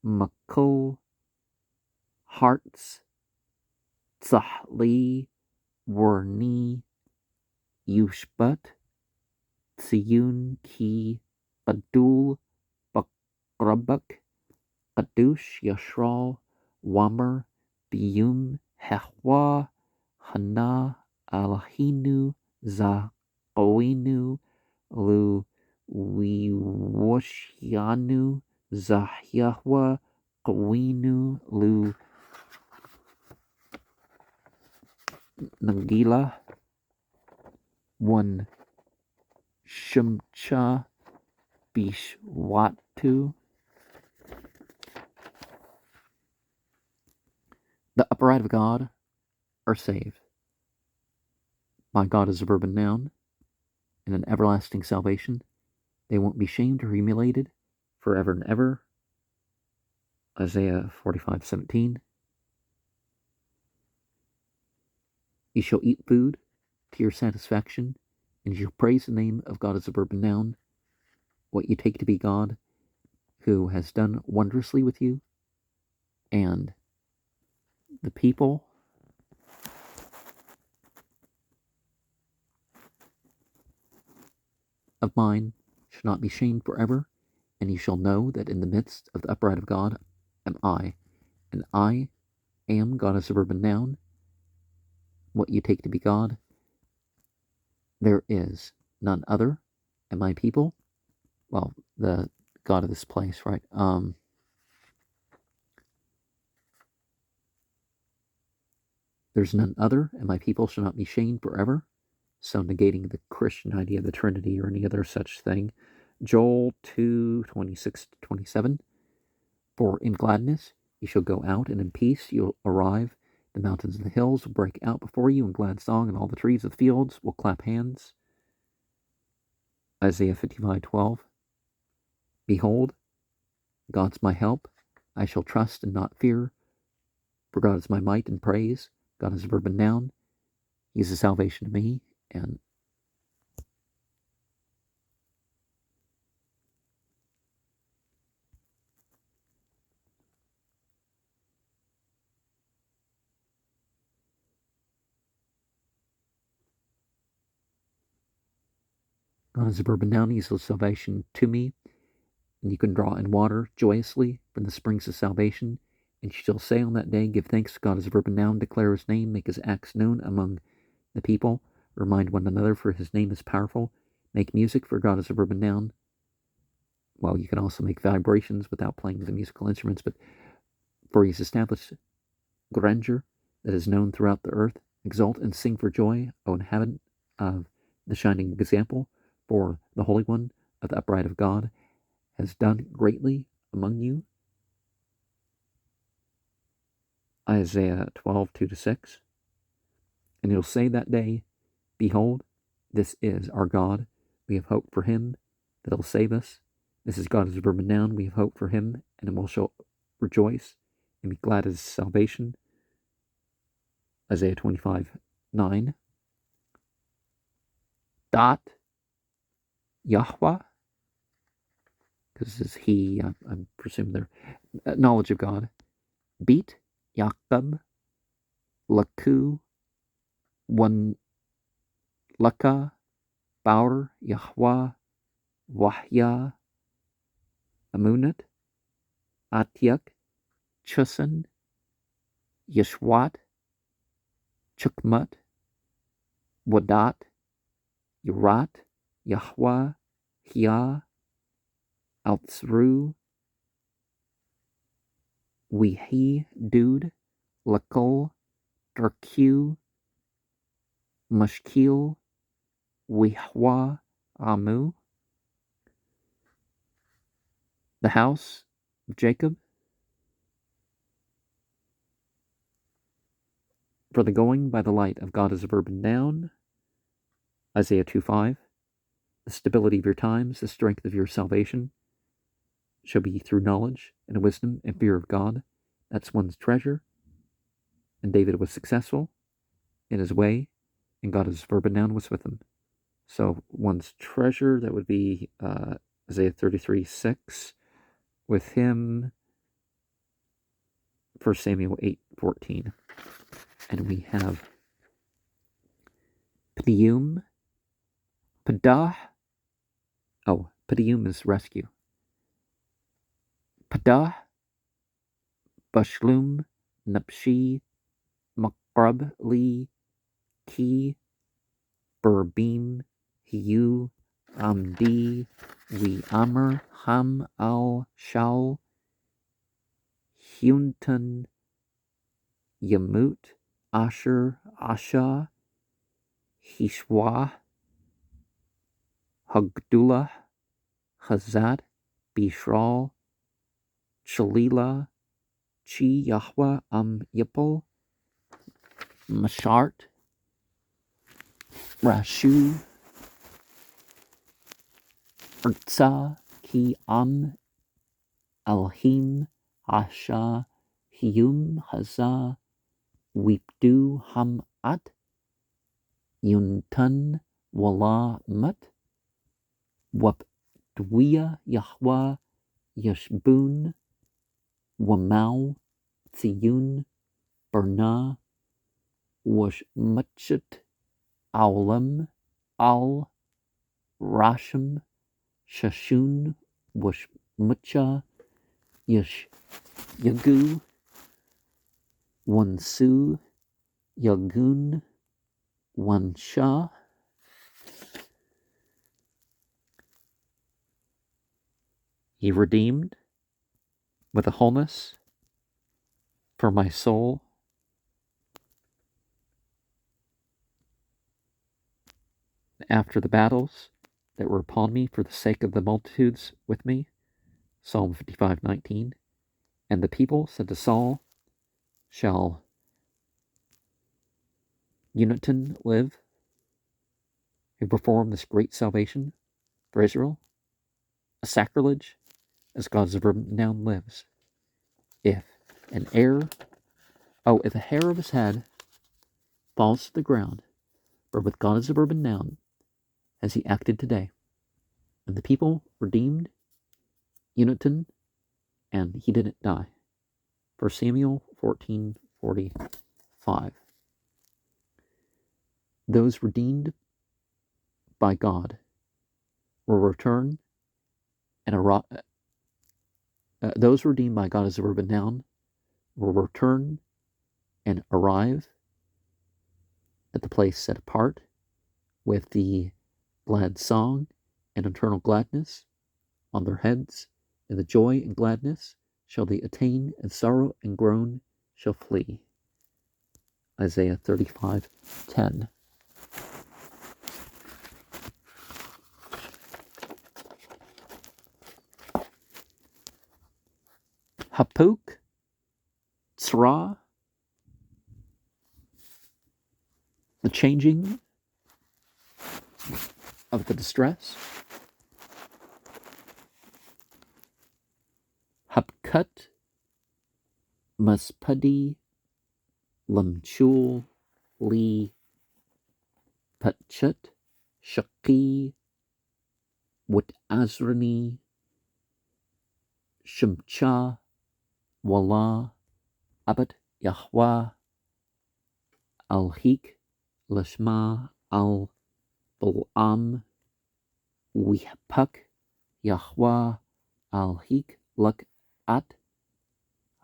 Speaker 1: Makul Hearts Tzahli Werni Yushbat Tsiyun Ki Adul Bakrabak Kadush Yashral Wamer Biyum Hehwa Hana Alahinu Zaqowinu Lu Wiwashyanu Zahyahwa Qawinu Lu Nagila One Shumcha Bishwatu. The upright of God are saved. My God is a verb and noun, and an everlasting salvation. They won't be shamed or humiliated forever and ever. Isaiah 45:17. You shall eat food to your satisfaction, and you shall praise the name of God as a verb and noun, what you take to be God, who has done wondrously with you, and the people of mine shall not be shamed forever, and you shall know that in the midst of the upright of God am I, and I am God as a verb and noun, what you take to be God. There is none other, and my people, well, the God of this place, right? There's none other, and my people shall not be shamed forever. So negating the Christian idea of the Trinity or any other such thing. Joel 2:26-27. For in gladness you shall go out, and in peace you'll arrive. The mountains and the hills will break out before you in glad song, and all the trees of the fields will clap hands. Isaiah 55:12. Behold, God's my help. I shall trust and not fear. For God is my might and praise. God is a verb and noun. He is a salvation to me. And God is a verb and noun. He is a salvation to me. And you can draw in water joyously from the springs of salvation. And you shall say on that day, give thanks to God as a verb and noun, declare his name, make his acts known among the people, remind one another for his name is powerful, make music for God as a verb and noun. Well, you can also make vibrations without playing the musical instruments, but for he has established grandeur that is known throughout the earth. Exult and sing for joy, O inhabitant of the shining example, for the Holy One of the upright of God has done greatly among you. Isaiah 12:2-6. And he'll say that day, behold, this is our God. We have hope for him that he'll save us. This is God as a verb and noun. We have hope for him, and we shall rejoice and be glad at his salvation. Isaiah 25:9. Dot Yahweh, because this is he, I'm presuming their knowledge of God. Beat Yaequb Laku One Laka Baur Yahweh Wahya Amunat Atyak Chusan Yeshwat Chukmut Wadat Yurat Yahweh Hia Altsru Wihi Dude Lakol Siddur Qul Yaequb Amu, the house of Jacob, for the going by the light of God is a verb and noun, Isaiah 2:5. The stability of your times, the strength of your salvation, shall be through knowledge and wisdom and fear of God. That's one's treasure. And David was successful in his way, and God as verb and noun was with him. So one's treasure, that would be Isaiah 33:6. With him, 1 Samuel 8:14. And we have Pdium, Padah. Oh, Pdium is rescue. Padah, Bashlum, Napshi, Makrab, Li, Ki, Burbim, Hiu, Amdi, We Amr, Ham Al Shal, Huntan, Yamut, Asher, Asha, Hishwa, Hagdullah, Hazad, Bishral, Shalila, Chi Yahweh Yipol, Mashart, Rashu, Urtza, Ki Alhim, Asha, Hiyum, Haza, Wipdu, Hamat, Yuntun, Wala, Mut, Wapdwiya, Yahweh, Yashbun, Wamau, Tsiyun, Berna, Washmachet, Aulam, Al, Rasham, Shashun, Washmucha, Yagu, Wansu, Yagun, Wansha, He redeemed with a wholeness for my soul after the battles that were upon me for the sake of the multitudes with me. Psalm 55:19. And the people said to Saul, shall Yonatan live, who performed this great salvation for Israel? A sacrilege, as God's verb noun lives. If a hair of his head falls to the ground, or with God as a verb and noun, as he acted today. And the people redeemed Yonatan, and he didn't die. 1 Samuel 14:45. Those redeemed by God will return and those redeemed by God as a verb and noun will return and arrive at the place set apart with the glad song and eternal gladness on their heads, and the joy and gladness shall they attain, and sorrow and groan shall flee. Isaiah 35:10. Hapuk, Tzra, the changing of the distress. Hapkut, Maspadi, Lamchul, Li, Patchut, Shaki, Wat Azrani, Shemcha, Wala, Abat Yahweh, Al-Hik, Lashma, Al-Bul'am, Wihpak, Yahweh, Al-Hik, Lak At,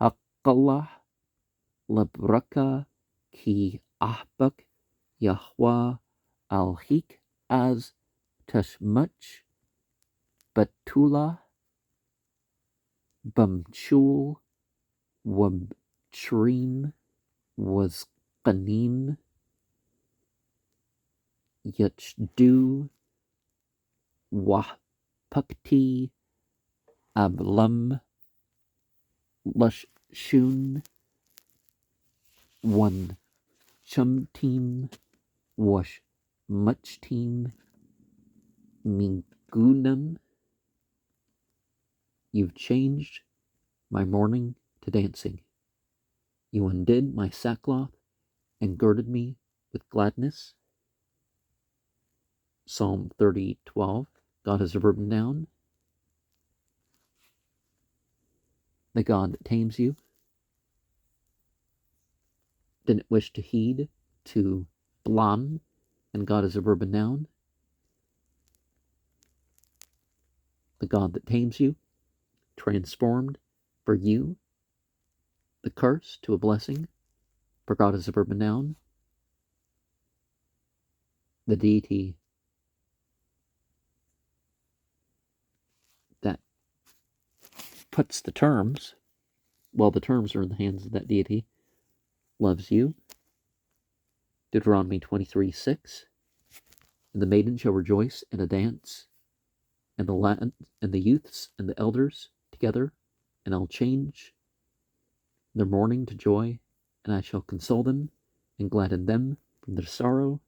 Speaker 1: Haqqallah, Labraka, Ki Ahbak, Yahweh, Al-Hik, Az, Tashmuch, Batula, Bamchul, Wabtrim, was Qanim, Yachdu, Wahpukti, Ablam, Lushun, One Chumteam, Wash Muchteam, Mingunam. You've changed my mourning to dancing. You undid my sackcloth and girded me with gladness. Psalm 30:12. God is a verb and noun. The God that tames you didn't wish to heed to blam, and God is a verb and noun. The God that tames you transformed for you the curse to a blessing, for God is a verb and noun. The deity that puts the terms, well, the terms are in the hands of that deity, loves you. Deuteronomy 23:6. And the maiden shall rejoice in a dance, and the Latin and the youths and the elders together, and I'll change their mourning to joy, and I shall console them and gladden them from their sorrow.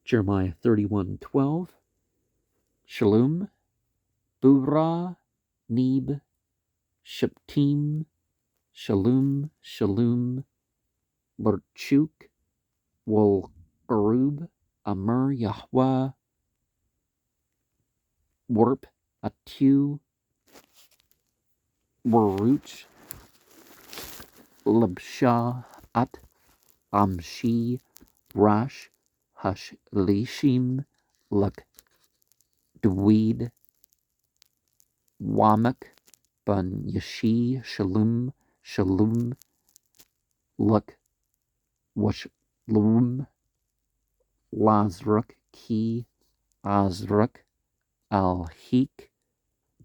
Speaker 1: Jeremiah 31:12. Shalom, Bura, Neb, Sheptim, Shalom, Shalom, Barchuk, Wolgarub, Amr, Yahweh, Warp, Atu, Waruch, Labshah, At, Amshi, Rash, Hush, Lishim, Luk, Dweed, Wamak, Bun Yashi, Shalom, Shalom, Luk, Washlum, Lazruk, Ki, Azruk, Al-Hik,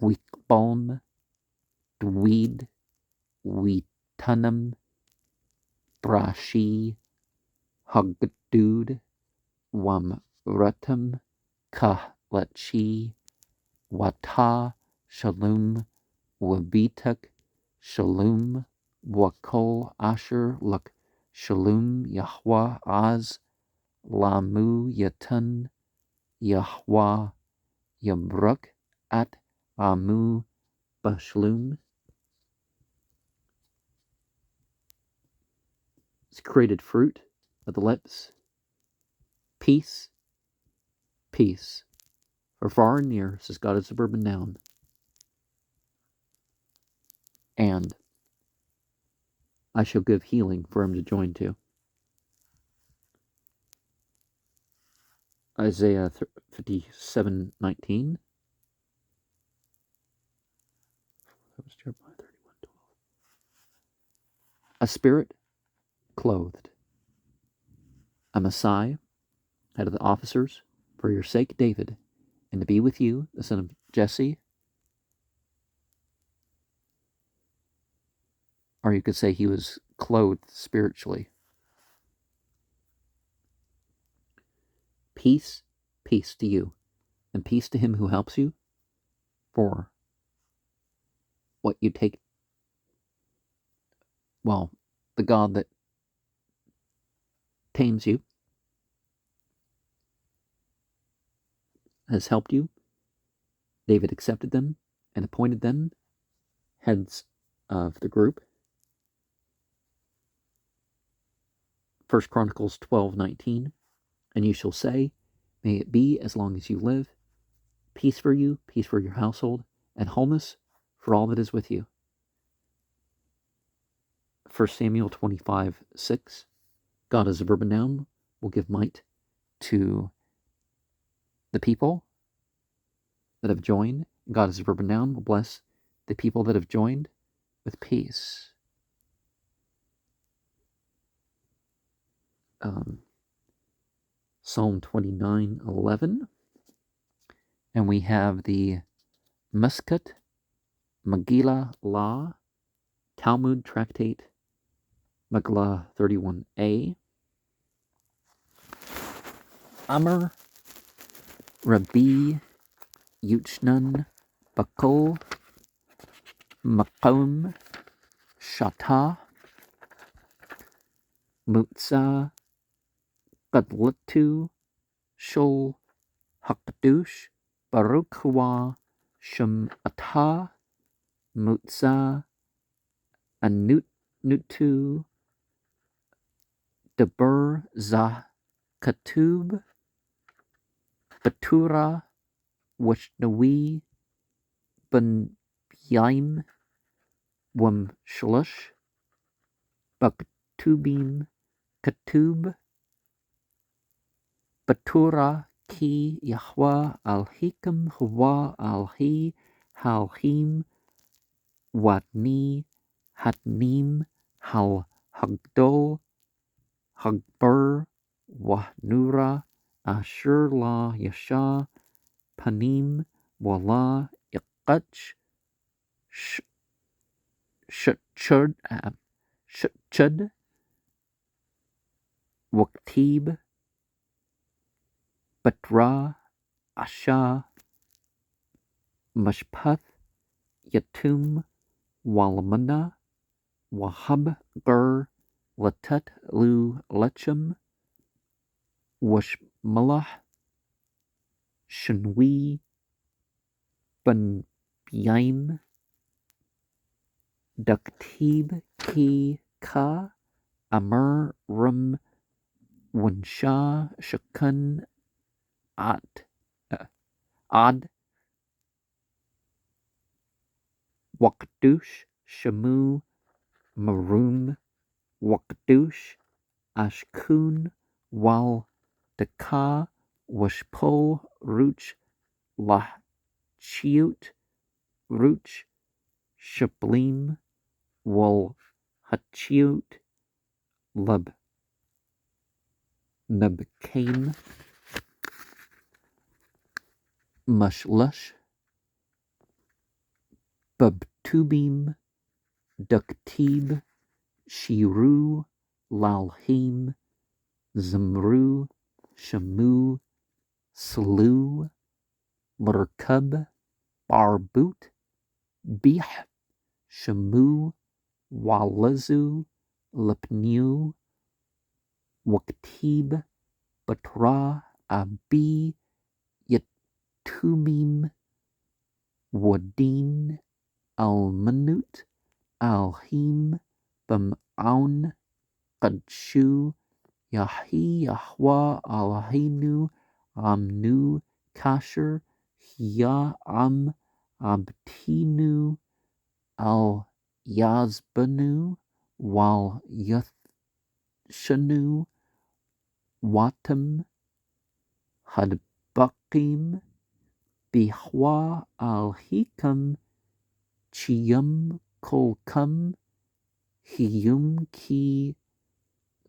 Speaker 1: Wikbalm, Dweed, Wetunum, Brashi, Hagdud, Wamrutum, Kahlachi, Wata, Shalom, Wabituk, Shalom, Wakol, Asher, Luk, Shalom, Yahweh, Az, Lamu, Yatun, Yahweh, Yamruk, At, Amu, Bashlum. Created fruit of the lips. Peace, peace. For far and near, says God is a verb and noun. And I shall give healing for him to join to. Isaiah 57:19. That was Jeremiah 31:12. A spirit clothed. A Messiah, head of the officers, for your sake, David, and to be with you, the son of Jesse. Or you could say he was clothed spiritually. Peace, peace to you, and peace to him who helps you, for what you take, well, the God that tames you has helped you. David accepted them and appointed them heads of the group. 1 Chronicles 12:19. And you shall say, may it be as long as you live, peace for you, peace for your household, and wholeness for all that is with you. 1 Samuel 25:6. God as a verb and noun will give might to the people that have joined. God as a verb and noun will bless the people that have joined with peace. Psalm 29:11. And we have the Muscat, Megillah, Law, Talmud Tractate, Megillah 31a. Amr Rabbi Yuchnan Bakol Makom Shata Mutza Gadlatu Shul Hakdush Baruch Hua Shem Atah Mutza Anutu Deber Zah Katub Batura Washnawi Ben Yaim Wam Shlush Baktubim Katub Batura Ki Yahwa Al Hikam Hwa Al Hi Halhim Wadni Hadnim Hal Hagdol Hagber Wahnura Ashur La Yasha Panim Wala Iqach Shutchud Waktib Batra Asha Mashpath Yatum Walmana Wahab Gur Latat Lu Lechem Washmalah Shinwi Ben Yaim Duktib Ki Ka Amr Rum Wansha Shakun Ad Wakdush Shamu Marum Wakdush Ashkun Wal Daka Washpo Ruch Lachiut Ruch Shablim Wal Hachiut Lub Nubkain Mushlush Bubtubim Duktib Shiru Lalhim Zamru Shamu Slu Murkub Barbut Bih Shamu Walazu Lipnu Waktib Batra Abi Yatumim Wadin Almanut Alhim Bamaun Qadshu Yahi Yahwa Alahinu Amnu Kasher Ya Am Abtinu Al Yazbanu Wal Yathshanu Watam Hadbakim Bihwa Al Hikam Chiyum Kolkum Hiyum Ki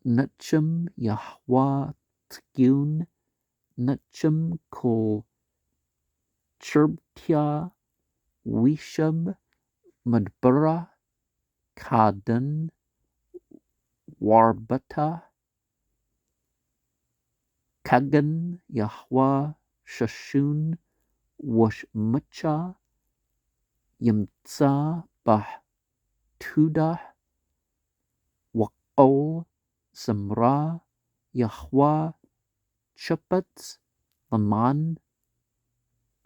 Speaker 1: Nutchum Yahwa Tgyun Nutchum Kol Churbtya Wishub Madbura Kadan Warbata Kagan Yahwa Shashun Washmucha Yimtsa Bah Tudah Waqol Samra Yahwa Chupats Laman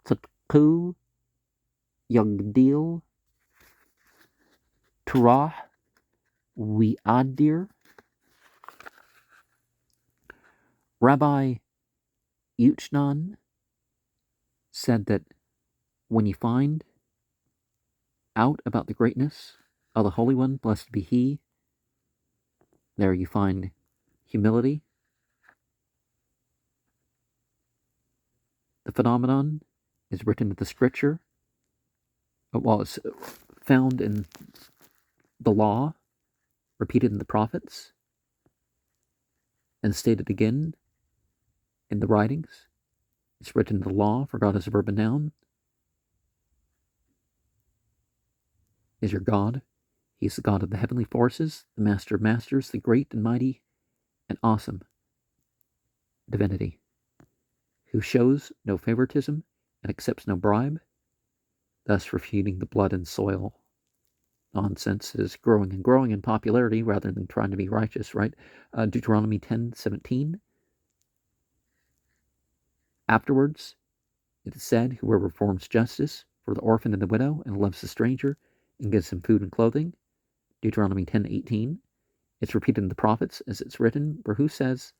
Speaker 1: Tatku Yagdil Turah Wiadir. Rabbi Yuchnan said that when you find out about the greatness of the Holy One, blessed be He, there you find humility. The phenomenon is written in the scripture. Well, it's found in the law, repeated in the prophets, and stated again in the writings. It's written in the law, for God is a verb and noun. Is your God. He's the God of the heavenly forces, the master of masters, the great and mighty and awesome divinity, who shows no favoritism and accepts no bribe, thus refuting the blood and soil nonsense that is growing and growing in popularity rather than trying to be righteous, right? Deuteronomy 10:17. Afterwards, it is said, whoever performs justice for the orphan and the widow and loves the stranger and gives him food and clothing. Deuteronomy 10:18. It's repeated in the prophets as it's written, for who says,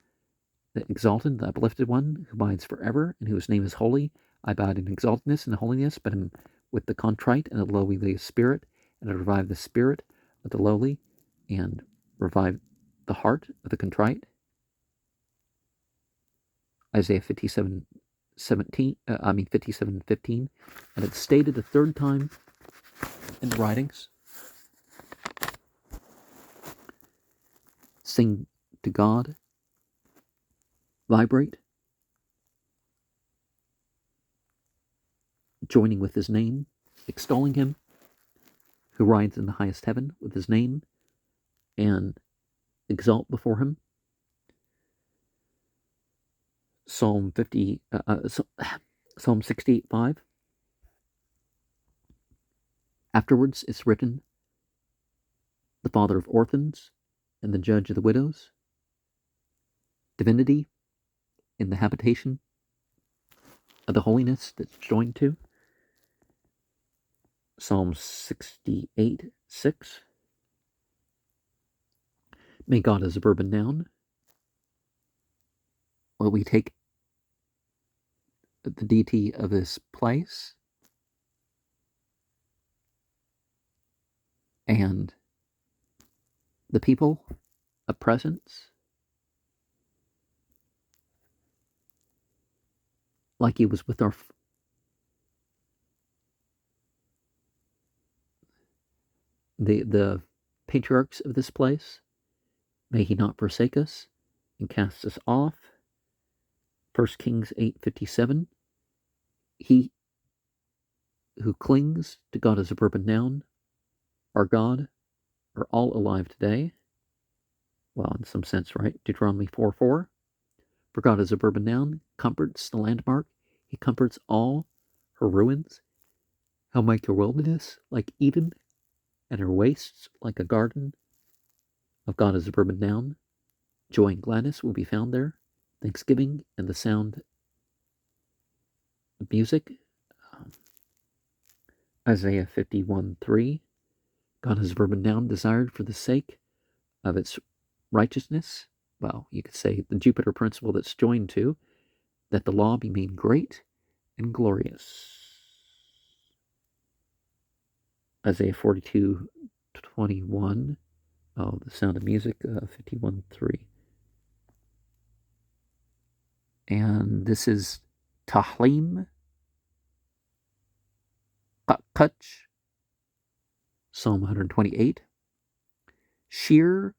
Speaker 1: the exalted, the uplifted one, who abides forever, and whose name is holy, I abide in exaltedness and holiness, but am with the contrite and the lowly of spirit, and I revive the spirit of the lowly, and revive the heart of the contrite. Isaiah 57:15, and it's stated a third time in the writings. Sing to God, vibrate, joining with his name, extolling him, who rides in the highest heaven with his name, and exalt before him. Psalm 68:5. Afterwards, it's written, the father of orphans and the judge of the widows, divinity in the habitation of the holiness that's joined to. Psalm 68:6. May God as a verb and noun. Well, we take the deity of this place and the people of presence, like he was with the patriarchs of this place. May he not forsake us and cast us off. 1 Kings 8:57. He who clings to God as a verb and noun, our God, are all alive today. Well, in some sense, right? Deuteronomy 4:4. For God as a verb and noun comforts the landmark. He comforts all her ruins. He'll make her wilderness like Eden, and her wastes like a garden. Of God as a verb and noun, joy and gladness will be found there. Thanksgiving and the sound of music. Isaiah 51:3. God as a verb and noun desired for the sake of its righteousness. Well, you could say the Jupiter principle that's joined to, that the law be made great and glorious. Isaiah 42:21. Oh, the sound of music, 51:3. And this is Tahlim Kutch, Psalm 128. Shir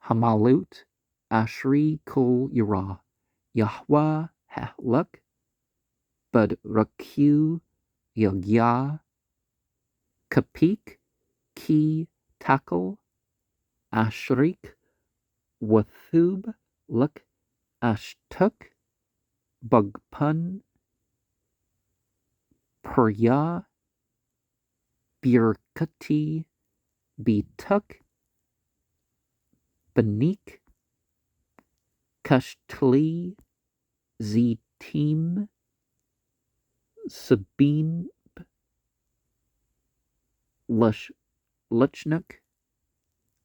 Speaker 1: Hamalut Ashri Kul Yara Yahweh Haluk Bud Rakhu Yagya Kapik Ki Takal Ashrik Wathub Luk Ashtuk Bugpun Purya Birkati Bituk Banik Kashtli Zitim Sabine Luchnuk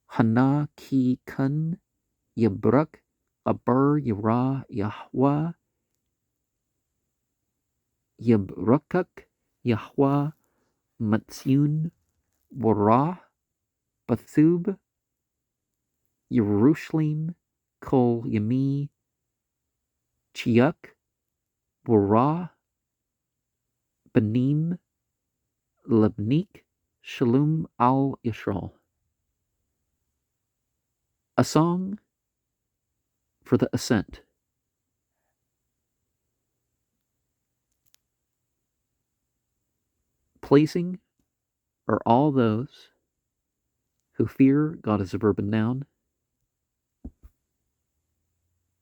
Speaker 1: Hana Ki Kun Yabruk Aber Yara Yahweh Yabrukuk Yahweh Matsyun Warah Bathub Yerushalayim Kol Yami Chiuk Warah Banim Labnik Shalom al Yisrael. A song for the ascent. Pleasing are all those who fear, God is a verb and noun.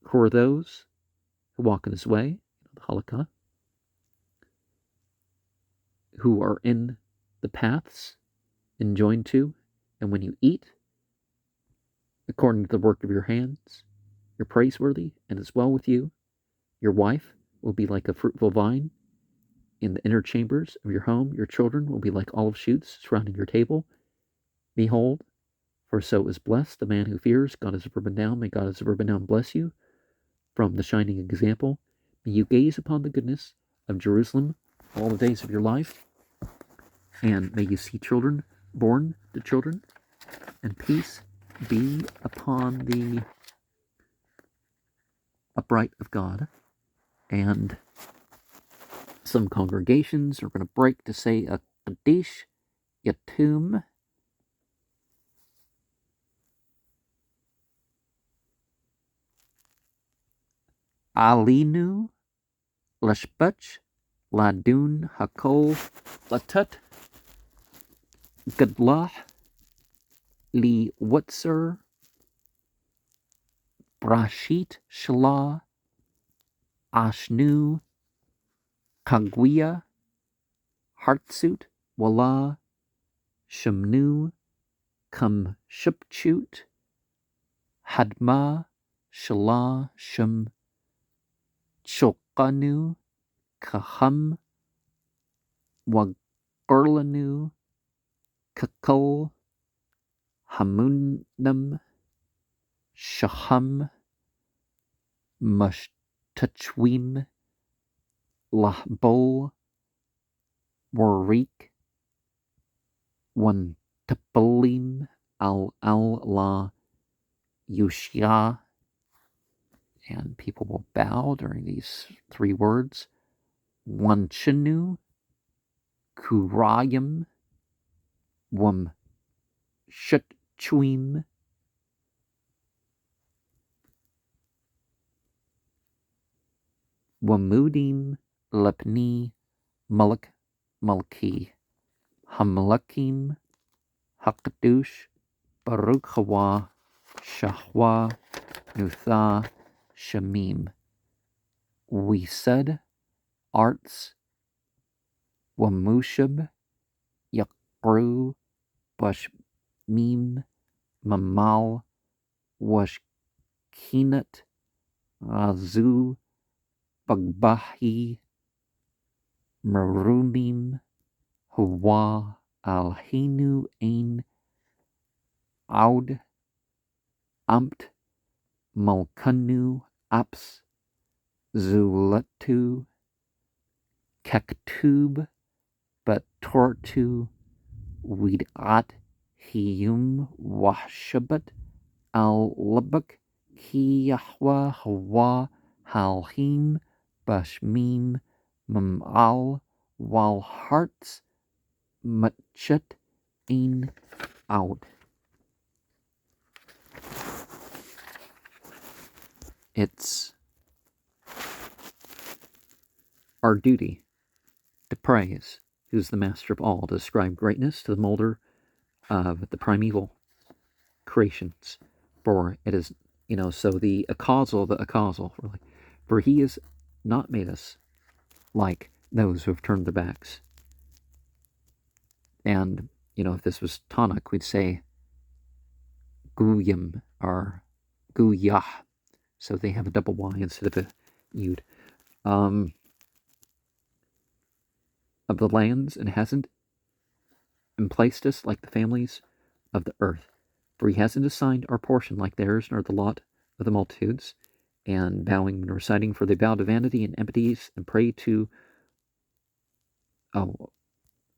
Speaker 1: Who are those who walk in his way, the halakha, who are in the paths, enjoined to, and when you eat, according to the work of your hands, you're praiseworthy, and it's well with you. Your wife will be like a fruitful vine in the inner chambers of your home. Your children will be like olive shoots surrounding your table. Behold, for so is blessed the man who fears. God is a verb and noun. May God as a verb and noun bless you from the shining example. May you gaze upon the goodness of Jerusalem all the days of your life, and may you see children born to children, and peace be upon the upright of God. And some congregations are going to break to say a Kaddish Yatum. Alinu Lashbach Ladun Hakol Latut Gadlah Li Wutzer Brashit Shalah Ashnu Kagwia Hartsut Wala Shamnu Kum Shupchut Hadma Shalah Shum Chokanu Kaham Wagurlanu Kakul Hamunam Shaham Mushtachwim Lahbol Warik One Tapalim Al La Yushya. And people will bow during these three words. Wanchanu Kurayam Wam Shutchwim Wamudim Lepni Mulk Mulki Hamlakim Hakadush Baruch Hawa Shahwa Nutha Shamim. We said arts Wamushab Yakru Bashmim Mamal Washkinat Azu Bagbahi Marumim Hawa Alhinu Ain Aud Amt Malkanu Aps Zulatu Kaktub Batortu Widat Hiyum Washabat Al Labak Kiyahwa Hawa Halhim Bashmim Mamal Wal Hearts Machet In Out. It's our duty to praise who's the master of all, to ascribe greatness to the molder of the primeval creations. For it is, so the acausal, really. For he has not made us like those who have turned their backs. And, if this was Tanakh, we'd say Guyam or Guyah. So they have a double Y instead of a Yud. Of the lands, and hasn't emplaced us like the families of the earth. For he hasn't assigned our portion like theirs, nor the lot of the multitudes. And bowing and reciting, for they bow to vanity and empties, and pray to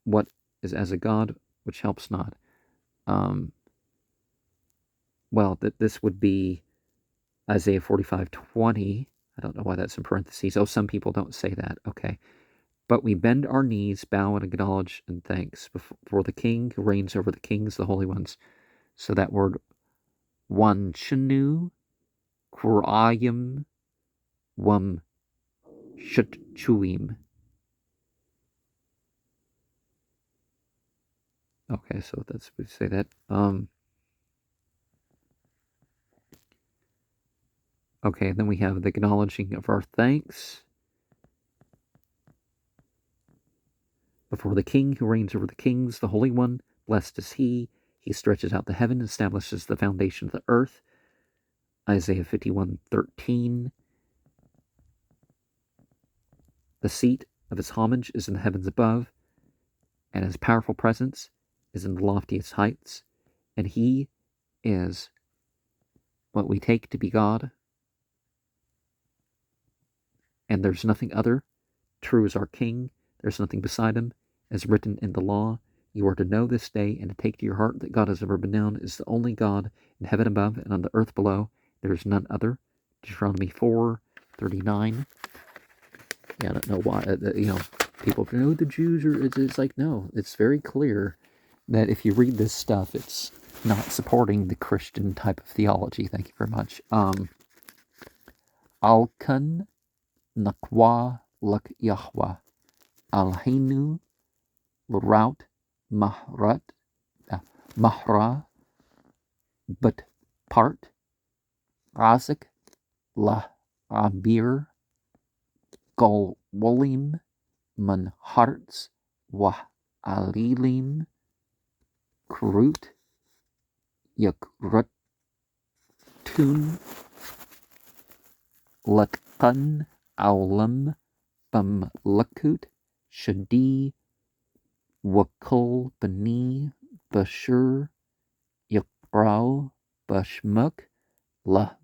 Speaker 1: what is as a god which helps not. This would be Isaiah 45:20. I don't know why that's in parentheses. Oh, some people don't say that. Okay. But we bend our knees, bow, and acknowledge and thanks before the King who reigns over the kings, the holy ones. So that word, wanchanu, kurayim, wam shutchuim. Okay, so we say that. Okay, then we have the acknowledging of our thanks before the King who reigns over the kings, the Holy One. Blessed is he. He stretches out the heaven, establishes the foundation of the earth. Isaiah 51:13. The seat of his homage is in the heavens above, and his powerful presence is in the loftiest heights. And he is what we take to be God. And there's nothing other. True is our King. There's nothing beside him. As written in the law, you are to know this day and to take to your heart that God has ever been known is the only God in heaven above and on the earth below. There is none other. Deuteronomy 4:39. Yeah, I don't know why, people know the Jews are, it's like, no, it's very clear that if you read this stuff, it's not supporting the Christian type of theology. Thank you very much. Alkan Nakwa Lak Yahweh Alhainu Luraut Mahrat Mahra But Part Razik La Abir Gol Wolim Man Hearts Wah Alilim Krut Yakrutun Latkan Aulam Bam Lakut Shadi Wakul Bani Bashur Yakrau Bashmuk La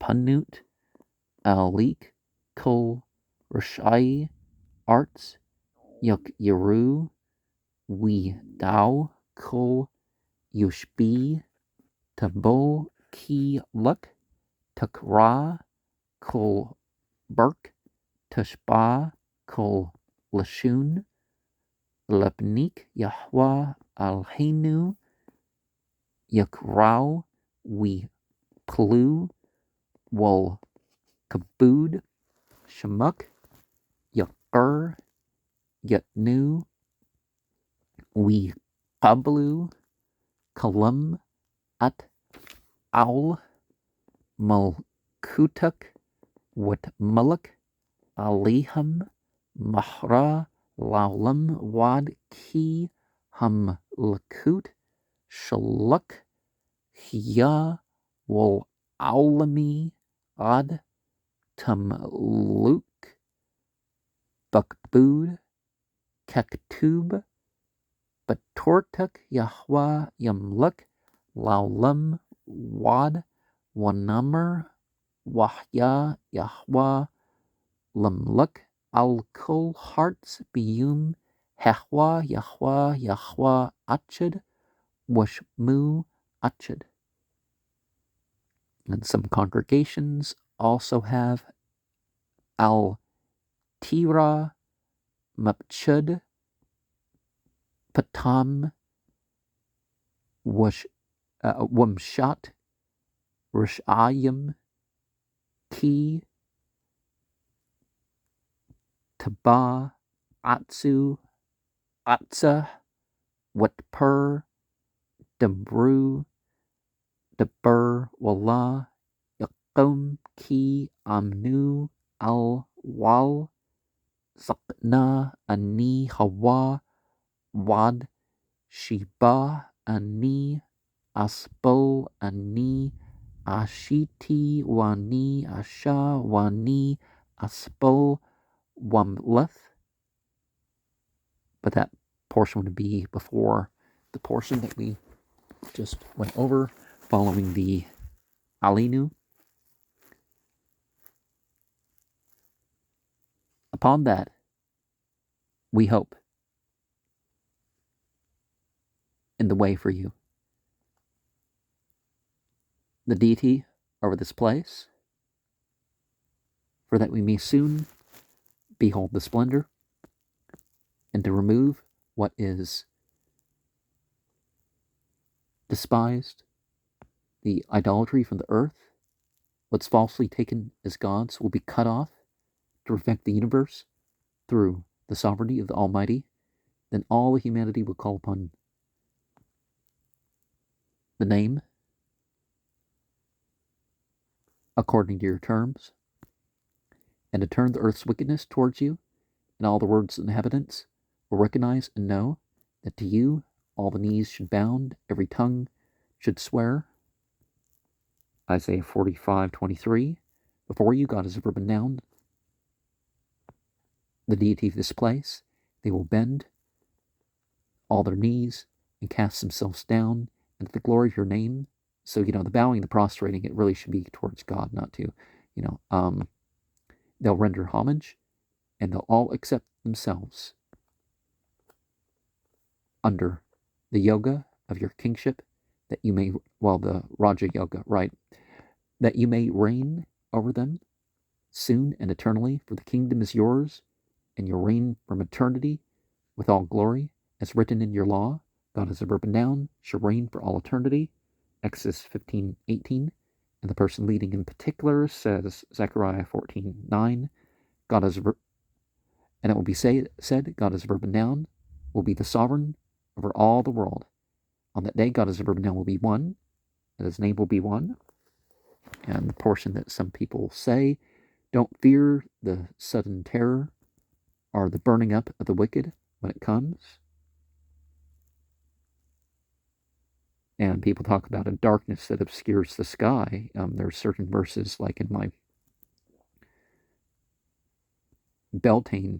Speaker 1: Panut Alik Kol Rashai Arts Yak Yeru We Dao Kol Yushbi Tabo Ki Luk Takra Kol Burk Tashba Kol Lashun Lepnik Yahwa Alhenu Yakrau We Plu Wal Kabud Shamuk Yakur Yatnu We Qablu Kalam At Aul Malkutuk Wat Muluk Aliham Mahra Laulam Wad Ki Hum Lakut Shaluk Hya Wal Aulami Ad Tamluk Bakbud Kaktub Batortuk Yahwa Yamluk Laulam Wad Wanamr Wahya Yahwa Lamluk Al Kol Hearts Biyum Hehwa Yahwa Yahwa Achad Washmu Achad. And some congregations also have Al Tira Mapchud Patam Wamshat Rishayim Ki Taba Atsu Atsa Watpur Dabru Dabur Wallah Yakum Ki Amnu Al Wal Zakna Ani Hawa Wad Shiba Ani Asbol Ani Ashiti Wani Asha Wani Asbol Wamleth. But that portion would be before the portion that we just went over, following the Alinu. Upon that, we hope in the way for you. The deity over this place, for that we may soon behold the splendor, and to remove what is despised, the idolatry from the earth, what's falsely taken as gods will be cut off to perfect the universe through the sovereignty of the Almighty. Then all humanity will call upon the name according to your terms, and to turn the earth's wickedness towards you, and all the world's inhabitants will recognize and know that to you all the knees should bound, every tongue should swear. Isaiah 45:23. Before you, God is a verb and noun, the deity of this place. They will bend all their knees and cast themselves down into the glory of your name. So, the bowing, the prostrating, it really should be towards God, not to, they'll render homage, and they'll all accept themselves under the yoga of your kingship, that you may, the Raja Yoga, right, that you may reign over them soon and eternally, for the kingdom is yours, and your reign from eternity with all glory, as written in your law. God is a verb and noun, shall reign for all eternity. Exodus 15:18. And the person leading in particular says, Zechariah 14:9, God is a verb, and it will be said, God is a verb and noun, will be the sovereign over all the world. On that day, God is a verb and noun will be one, and his name will be one. And the portion that some people say, don't fear the sudden terror or the burning up of the wicked when it comes. And people talk about a darkness that obscures the sky. There are certain verses, like in my Beltane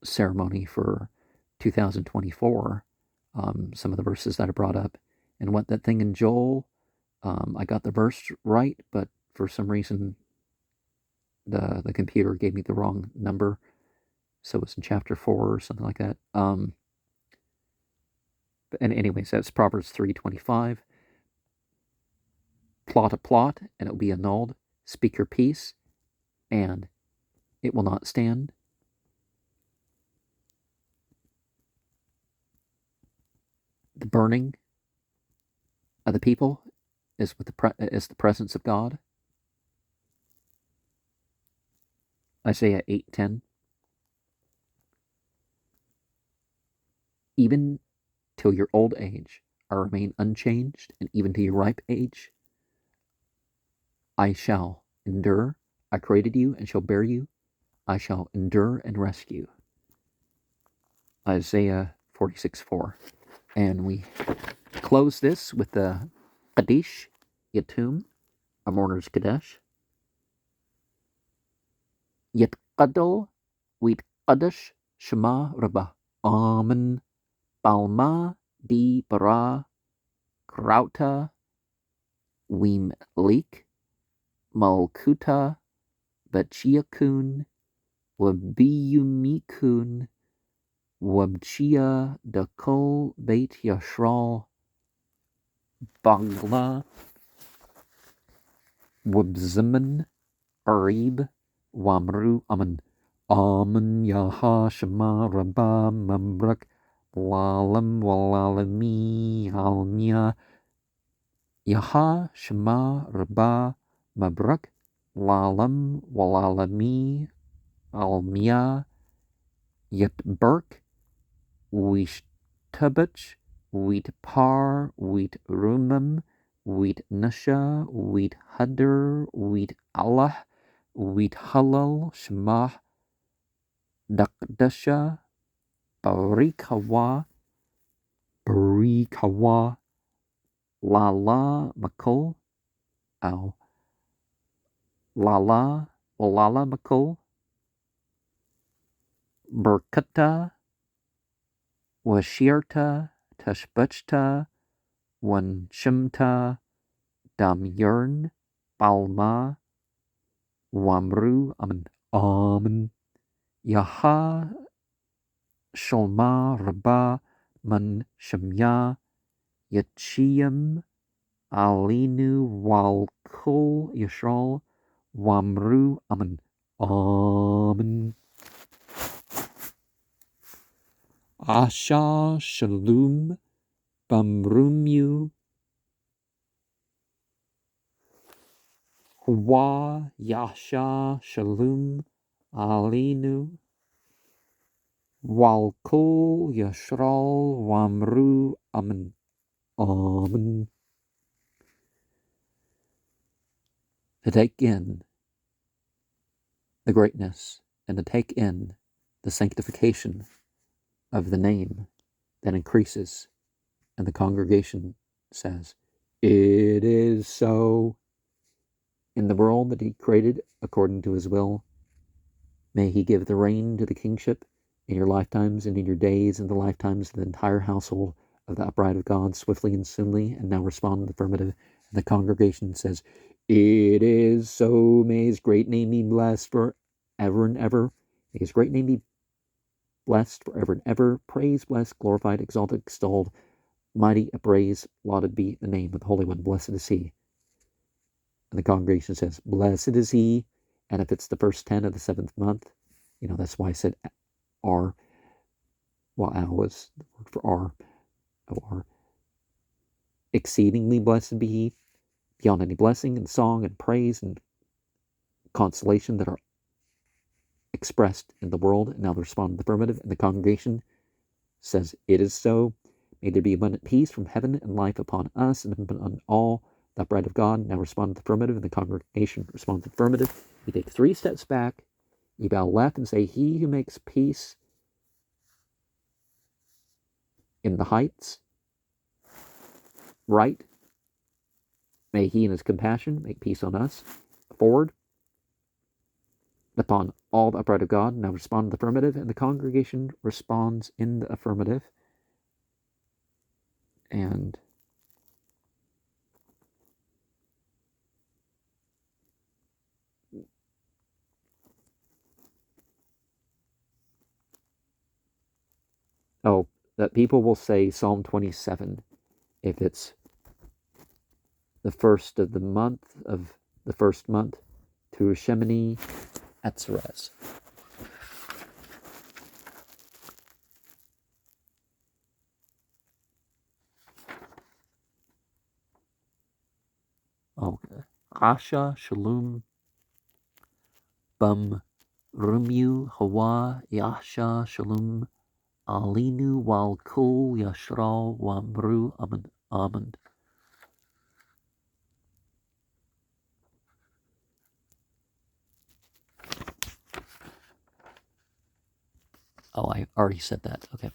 Speaker 1: ceremony for 2024, some of the verses that I brought up. And what that thing in Joel, I got the verse right, but for some reason the computer gave me the wrong number. So it's in chapter 4 or something like that. And anyways, that's Proverbs 3:25. Plot a plot, and it will be annulled. Speak your peace, and it will not stand. The burning of the people is the presence of God. Isaiah 8:10. Even till your old age, I remain unchanged, and even to your ripe age, I shall endure. I created you and shall bear you. I shall endure and rescue. Isaiah 46:4. And we close this with the Kaddish Yatum, a mourner's Kaddish. Yitqaddal Witqaddish Shema Rabbah. Amen. Balma di bara krauta wim leek malkuta bachiakun wabiyumikun wabchia dakol beit yashral bagla wabziman arib wamru amen. Amen yaha shema rabba mabrak lalam walalami almia yaha shema rabba mabrak lalam walalami almia yatberk wishtabach wheat par wheat rumam wheat nasha wheat hadr wheat allah wheat halal shema dakdasha barikawa lala makol ow lala makol berkata washirta tashbachta wanshimta damyern balma wamru amen. Amen. Yaha sholma rabba man shamya yachiyam alinu wal kol yashral wamru amen. Amen. Asha shalom bamrumyu wa yasha shalom alinu wal kol yashral wamru amen. Amen. to take in the greatness and to take in the sanctification of the name that increases. And the congregation says, "It is so." In the world that he created according to his will, may he give the reign to the kingship in your lifetimes and in your days and the lifetimes of the entire household of the upright of God, swiftly and soonly. And now respond in the affirmative. And the congregation says, "It is so. May his great name be blessed forever and ever. May his great name be blessed forever and ever. Praised, blessed, glorified, exalted, extolled, mighty, upraised, lauded be the name of the Holy One. Blessed is he." And the congregation says, "Blessed is he." And if it's the first 10 of the 7th month, that's why I said R. Well, Al was the word for R. O-R. Exceedingly blessed be he, beyond any blessing and song and praise and consolation that are expressed in the world. And now they respond in the affirmative. And the congregation says, "It is so. May there be abundant peace from heaven and life upon us and upon all the upright of God." Now respond in the affirmative. And the congregation responds in the affirmative. You take 3 steps back. You bow left and say, "He who makes peace in the heights, right, may he in his compassion make peace on us." Forward, upon all the upright of God. Now respond in the affirmative. And the congregation responds in the affirmative. And that people will say Psalm 27 if it's the first of the first month to Shemini Atzeres. Okay. Asha Shalom Bum Rumu Hawa Yasha Shalom Alinu Wal Kul Yashral Wamru Amen. Oh, I already said that. Okay.